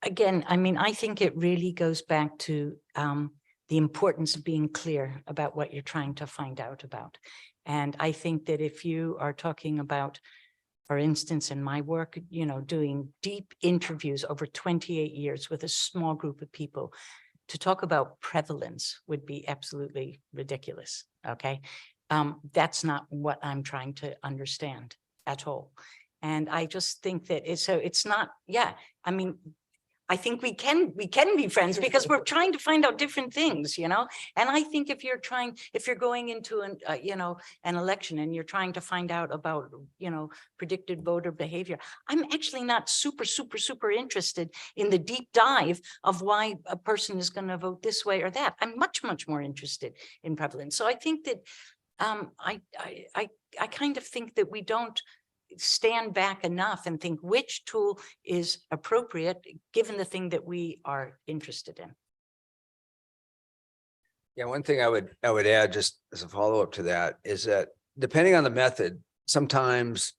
Again, I think it really goes back to the importance of being clear about what you're trying to find out about. And I think that if you are talking about, for instance, in my work, doing deep interviews over 28 years with a small group of people, to talk about prevalence would be absolutely ridiculous, okay? That's not what I'm trying to understand at all. And I just think that it's not, yeah, I mean, I think we can be friends because we're trying to find out different things, you know? And I think if you're going into an, an election and you're trying to find out about, predicted voter behavior, I'm actually not super interested in the deep dive of why a person is going to vote this way or that. I'm much more interested in prevalence. So I think that I kind of think that we don't stand back enough and think which tool is appropriate given the thing that we are interested in. Yeah, one thing I would add just as a follow-up to that is that depending on the method, sometimes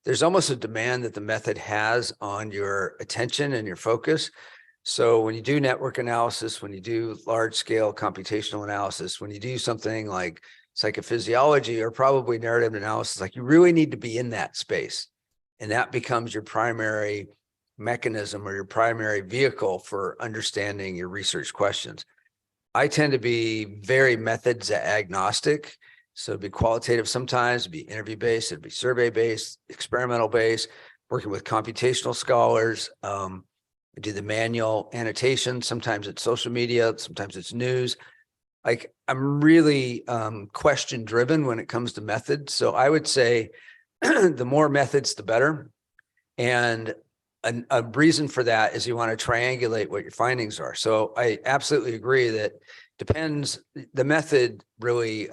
there's almost a demand that the method has on your attention and your focus. So when you do network analysis, when you do large scale computational analysis, when you do something like psychophysiology or probably narrative analysis, like you really need to be in that space. And that becomes your primary mechanism or your primary vehicle for understanding your research questions. I tend to be very methods agnostic. So it'd be qualitative sometimes, it'd be interview based, it'd be survey based, experimental based, working with computational scholars. I do the manual annotation. Sometimes it's social media, sometimes it's news. Like I'm really question driven when it comes to methods. So I would say the more methods, the better. And a reason for that is you want to triangulate what your findings are. So I absolutely agree that depends, the method really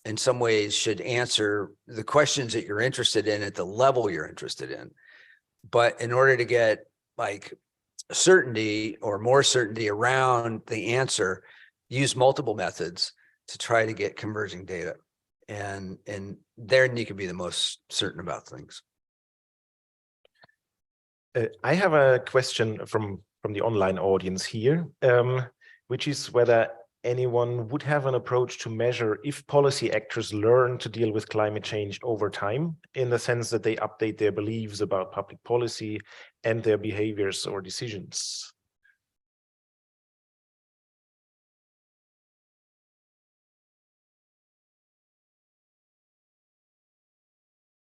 in some ways should answer the questions that you're interested in at the level you're interested in. But in order to get like certainty or more certainty around the answer, use multiple methods to try to get converging data. And then you can be the most certain about things. I have a question from the online audience here, which is whether anyone would have an approach to measure if policy actors learn to deal with climate change over time, in the sense that they update their beliefs about public policy and their behaviors or decisions.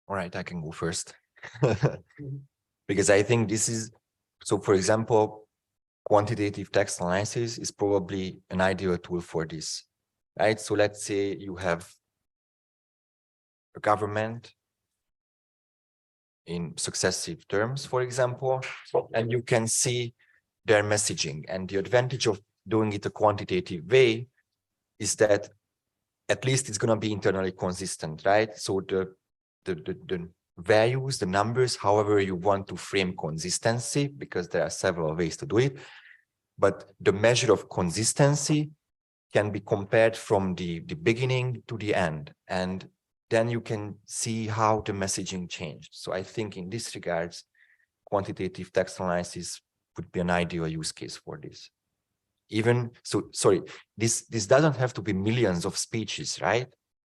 All right, I can go first. Because I think this is, so for example, quantitative text analysis is probably an ideal tool for this, right? So let's say you have a government in successive terms, for example, and you can see their messaging. And the advantage of doing it a quantitative way is that at least it's going to be internally consistent, right? So the values, the numbers, however you want to frame consistency, because there are several ways to do it, but the measure of consistency can be compared from the beginning to the end, and then you can see how the messaging changed. So I think in this regards, quantitative text analysis would be an ideal use case for this. Even so, sorry, this doesn't have to be millions of speeches, right?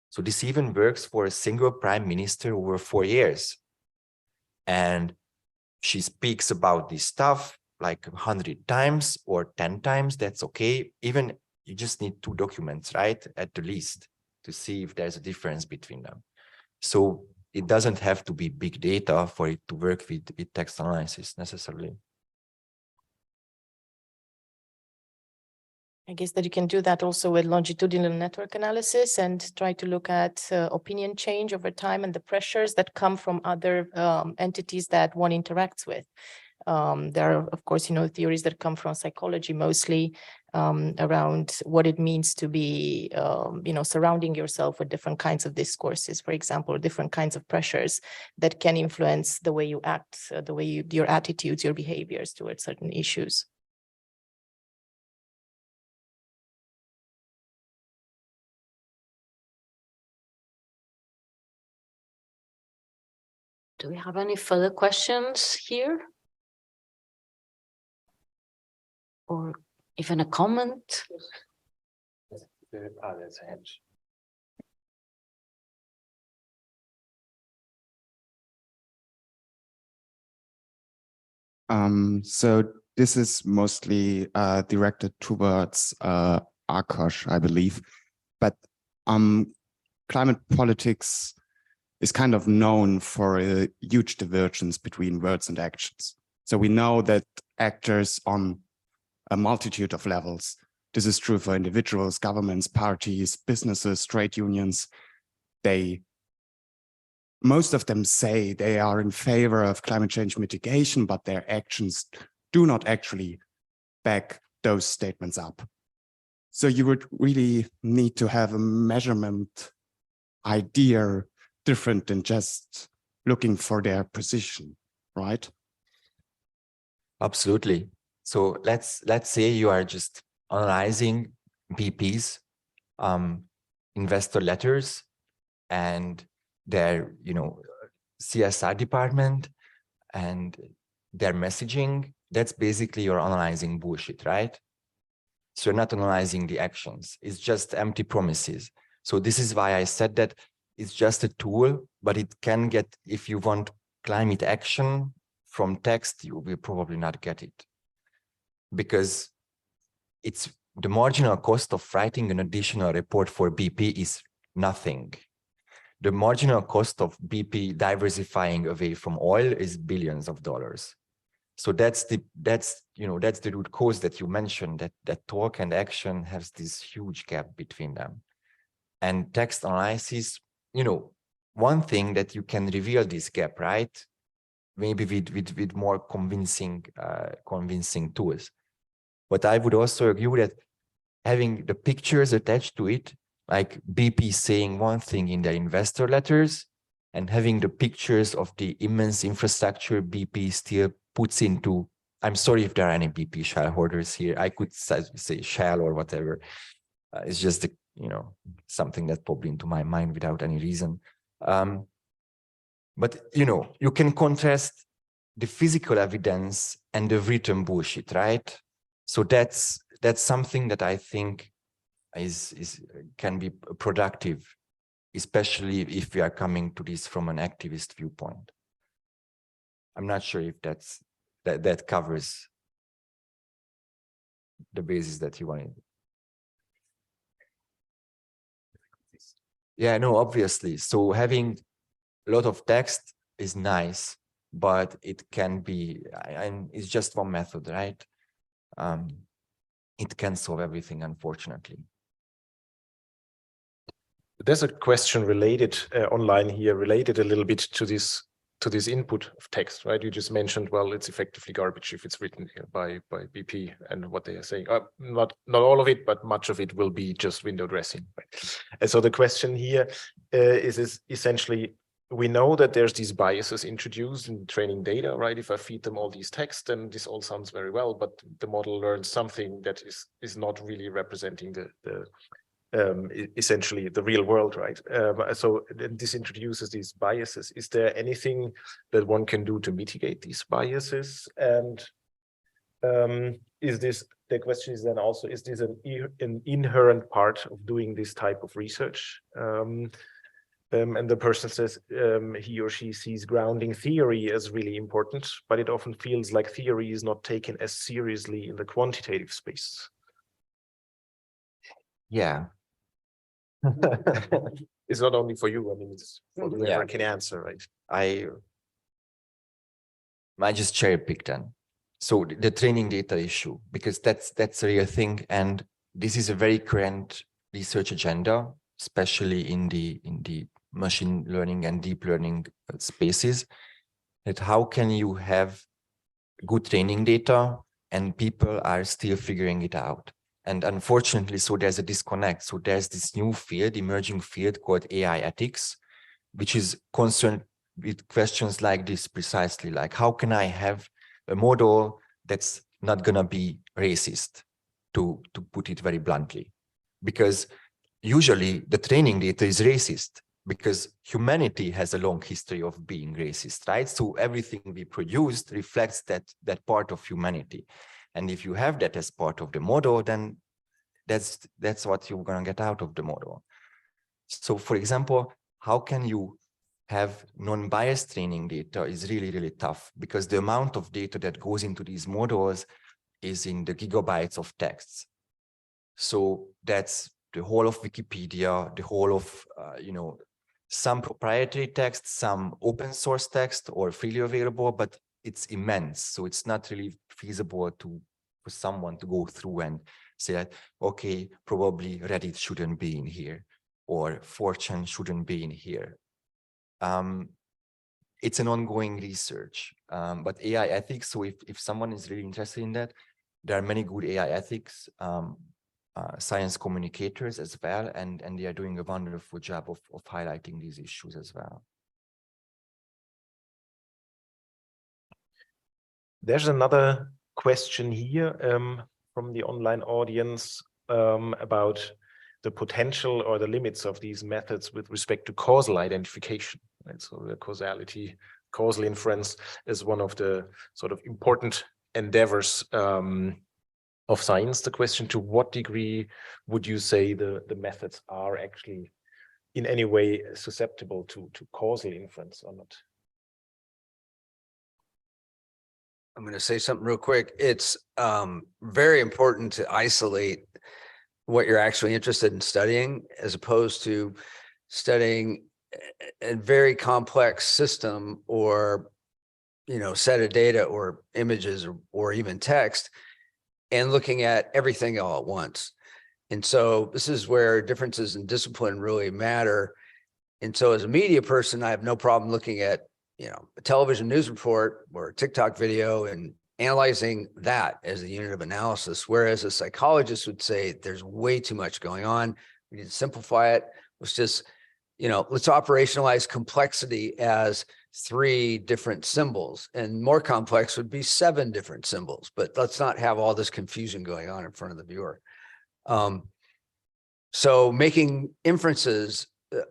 So this even works for a single prime minister over 4 years. And she speaks about this stuff like 100 times or 10 times, that's okay. Even you just need 2 documents, right? At the least, to see if there's a difference between them. So it doesn't have to be big data for it to work with text analysis necessarily. I guess that you can do that also with longitudinal network analysis and try to look at opinion change over time and the pressures that come from other entities that one interacts with. There are, of course, theories that come from psychology mostly around what it means to be, surrounding yourself with different kinds of discourses, for example, or different kinds of pressures that can influence the way you act, the way your attitudes, your behaviors towards certain issues. Do we have any further questions here? Or even a comment? So this is mostly directed towards Akash, I believe. But climate politics is kind of known for a huge divergence between words and actions. So we know that actors on a multitude of levels, this is true for individuals, governments, parties, businesses, trade unions, most of them say they are in favor of climate change mitigation, but their actions do not actually back those statements up. So you would really need to have a measurement idea different than just looking for their position, right? Absolutely. So let's say you are just analyzing BP's investor letters and their, CSR department and their messaging. That's basically you're analyzing bullshit, right? So you're not analyzing the actions. It's just empty promises. So this is why I said that it's just a tool, but it can get, if you want climate action from text, you will probably not get it. Because it's the marginal cost of writing an additional report for BP is nothing. The marginal cost of BP diversifying away from oil is billions of dollars. So that's the root cause that you mentioned, that talk and action has this huge gap between them. And text analysis, one thing that you can reveal this gap, right? Maybe with more convincing tools. But I would also argue that having the pictures attached to it, like BP saying one thing in their investor letters, and having the pictures of the immense infrastructure BP still puts into, I'm sorry if there are any BP shareholders here, I could say shell or whatever. It's just, something that popped into my mind without any reason. But, you can contrast the physical evidence and the written bullshit, right? So that's something that I think can be productive, especially if we are coming to this from an activist viewpoint. I'm not sure if that covers the basis that you wanted. Yeah, no, obviously. So having a lot of text is nice, but it can be, and it's just one method, right? It can solve everything, unfortunately. There's a question related online here, related a little bit to this input of text, right? You just mentioned, well, it's effectively garbage if it's written by BP and what they are saying. Not all of it, but much of it will be just window dressing. Right? And so the question here is essentially, we know that there's these biases introduced in training data, right? If I feed them all these texts, then this all sounds very well, but the model learns something that is not really representing essentially the real world, right? So this introduces these biases. Is there anything that one can do to mitigate these biases? And the question is then also, is this an inherent part of doing this type of research? And the person says he or she sees grounding theory as really important, but it often feels like theory is not taken as seriously in the quantitative space. Yeah. It's not only for you, I mean, it's for whoever can answer, right? I just cherry picked then. So the training data issue, because that's a real thing, and this is a very current research agenda, especially in the machine learning and deep learning spaces. That how can you have good training data and people are still figuring it out? And unfortunately, so there's a disconnect. So there's this new field, emerging field called AI ethics, which is concerned with questions like this precisely, like how can I have a model that's not gonna be racist, to put it very bluntly? Because usually the training data is racist because humanity has a long history of being racist, right? So everything we produced reflects that part of humanity. And if you have that as part of the model, then that's what you're going to get out of the model. So for example, how can you have non-biased training data is really, really tough, because the amount of data that goes into these models is in the gigabytes of texts. So that's the whole of Wikipedia, the whole of, some proprietary text, some open source text or freely available, but it's immense. So it's not really feasible for someone to go through and say that, okay, probably Reddit shouldn't be in here or 4chan shouldn't be in here. It's an ongoing research, but AI ethics. So if someone is really interested in that, there are many good AI ethics science communicators as well, and they are doing a wonderful job of highlighting these issues as well. There's another question here from the online audience about the potential or the limits of these methods with respect to causal identification. Right? So the causality, causal inference is one of the sort of important endeavors of science. The question, to what degree would you say the methods are actually in any way susceptible to causal inference or not? I'm going to say something real quick. It's very important to isolate what you're actually interested in studying, as opposed to studying a very complex system or, set of data or images or even text, and looking at everything all at once. And so this is where differences in discipline really matter. And so as a media person, I have no problem looking at, a television news report or a TikTok video and analyzing that as a unit of analysis. Whereas a psychologist would say there's way too much going on. We need to simplify it. Let's just, let's operationalize complexity as 3 different symbols, and more complex would be 7 different symbols, but let's not have all this confusion going on in front of the viewer. So making inferences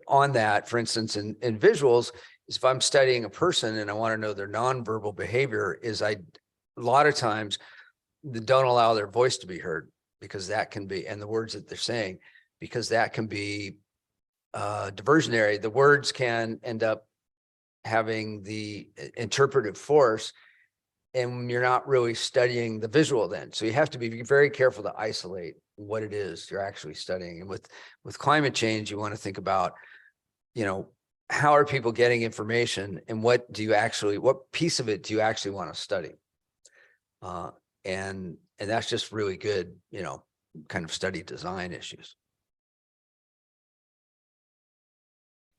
on that, for instance, in visuals, is if I'm studying a person and I want to know their nonverbal behavior, is a lot of times don't allow their voice to be heard, because that can be, and the words that they're saying, because that can be diversionary. The words can end up having the interpretive force, and you're not really studying the visual then. So you have to be very careful to isolate what it is you're actually studying. And with climate change, you want to think about, how are people getting information, and what piece of it do you actually want to study? And that's just really good, kind of study design issues.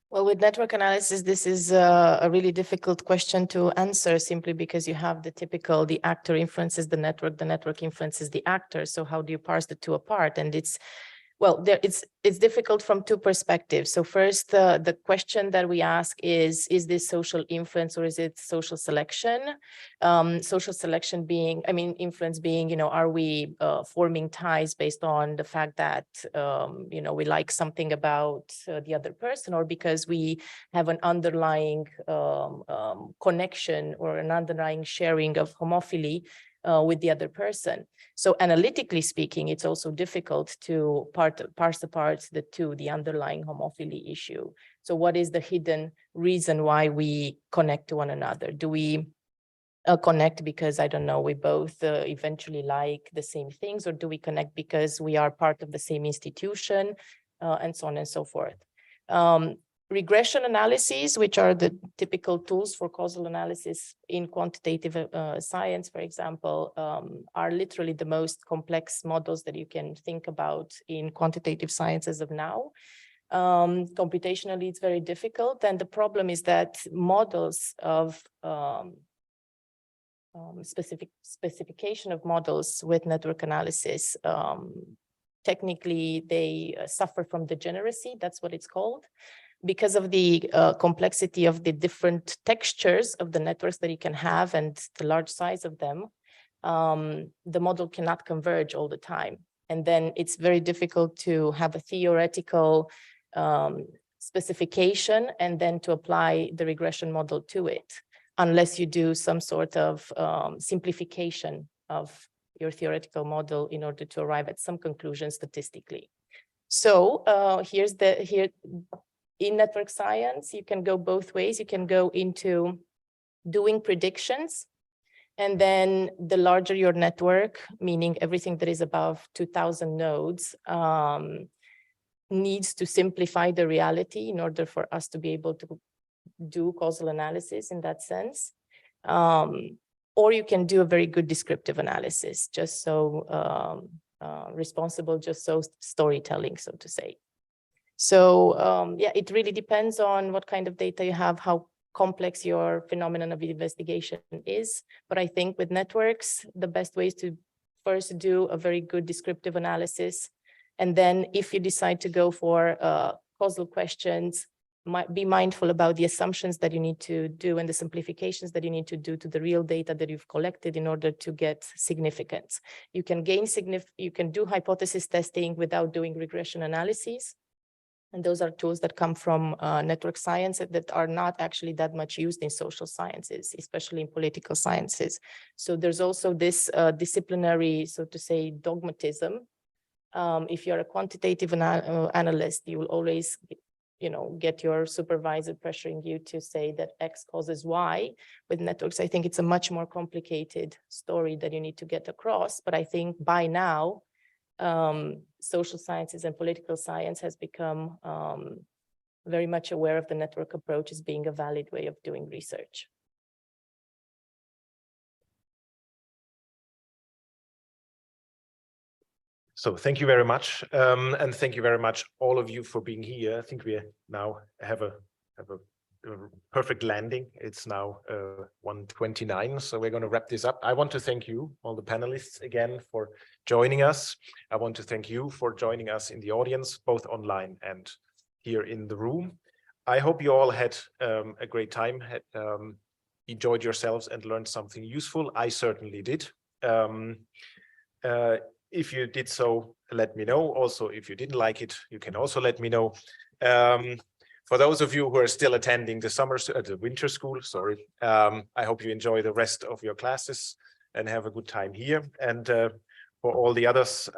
Well, with network analysis, this is a really difficult question to answer, simply because you have the actor influences the network influences the actor. So how do you parse the two apart? And it's difficult from 2 perspectives. So first, the question that we ask is this social influence or is it social selection? Social selection being, influence being, are we forming ties based on the fact that, we like something about the other person, or because we have an underlying connection or an underlying sharing of homophily with the other person. So analytically speaking, it's also difficult to parse apart the underlying homophily issue. So what is the hidden reason why we connect to one another? Do we connect because, I don't know, we both eventually like the same things, or do we connect because we are part of the same institution, and so on and so forth? Regression analyses, which are the typical tools for causal analysis in quantitative science, for example, are literally the most complex models that you can think about in quantitative science as of now. Computationally, it's very difficult. And the problem is that models of specification of models with network analysis, technically, they suffer from degeneracy. That's what it's called. Because of the complexity of the different textures of the networks that you can have and the large size of them, the model cannot converge all the time. And then it's very difficult to have a theoretical specification and then to apply the regression model to it, unless you do some sort of simplification of your theoretical model in order to arrive at some conclusion statistically. So in network science, you can go both ways. You can go into doing predictions, and then the larger your network, meaning everything that is above 2000 nodes, needs to simplify the reality in order for us to be able to do causal analysis in that sense. Or you can do a very good descriptive analysis, just so responsible, just so storytelling, so to say. So yeah, it really depends on what kind of data you have, how complex your phenomenon of investigation is. But I think with networks, the best way is to first do a very good descriptive analysis. And then if you decide to go for causal questions, be mindful about the assumptions that you need to do and the simplifications that you need to do to the real data that you've collected in order to get significance. You can gain you can do hypothesis testing without doing regression analyses. And those are tools that come from network science that are not actually that much used in social sciences, especially in political sciences. So there's also this disciplinary, so to say, dogmatism. If you're a quantitative analyst, you will always, get your supervisor pressuring you to say that X causes Y. With networks, I think it's a much more complicated story that you need to get across. But I think by now, social sciences and political science has become very much aware of the network approach as being a valid way of doing research. So thank you very much. And thank you very much, all of you, for being here. I think we now have a perfect landing. It's now 1:29, so we're going to wrap this up. I want to thank you, all the panelists, again for joining us. I want to thank you for joining us in the audience, both online and here in the room. I hope you all had a great time, enjoyed yourselves and learned something useful. I certainly did. If you did so, let me know. Also, if you didn't like it, you can also let me know. For those of you who are still attending the winter school, sorry, I hope you enjoy the rest of your classes and have a good time here. And for all the others,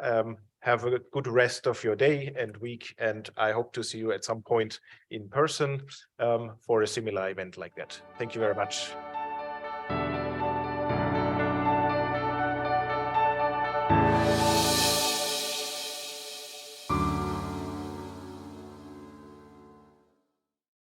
have a good rest of your day and week. And I hope to see you at some point in person for a similar event like that. Thank you very much.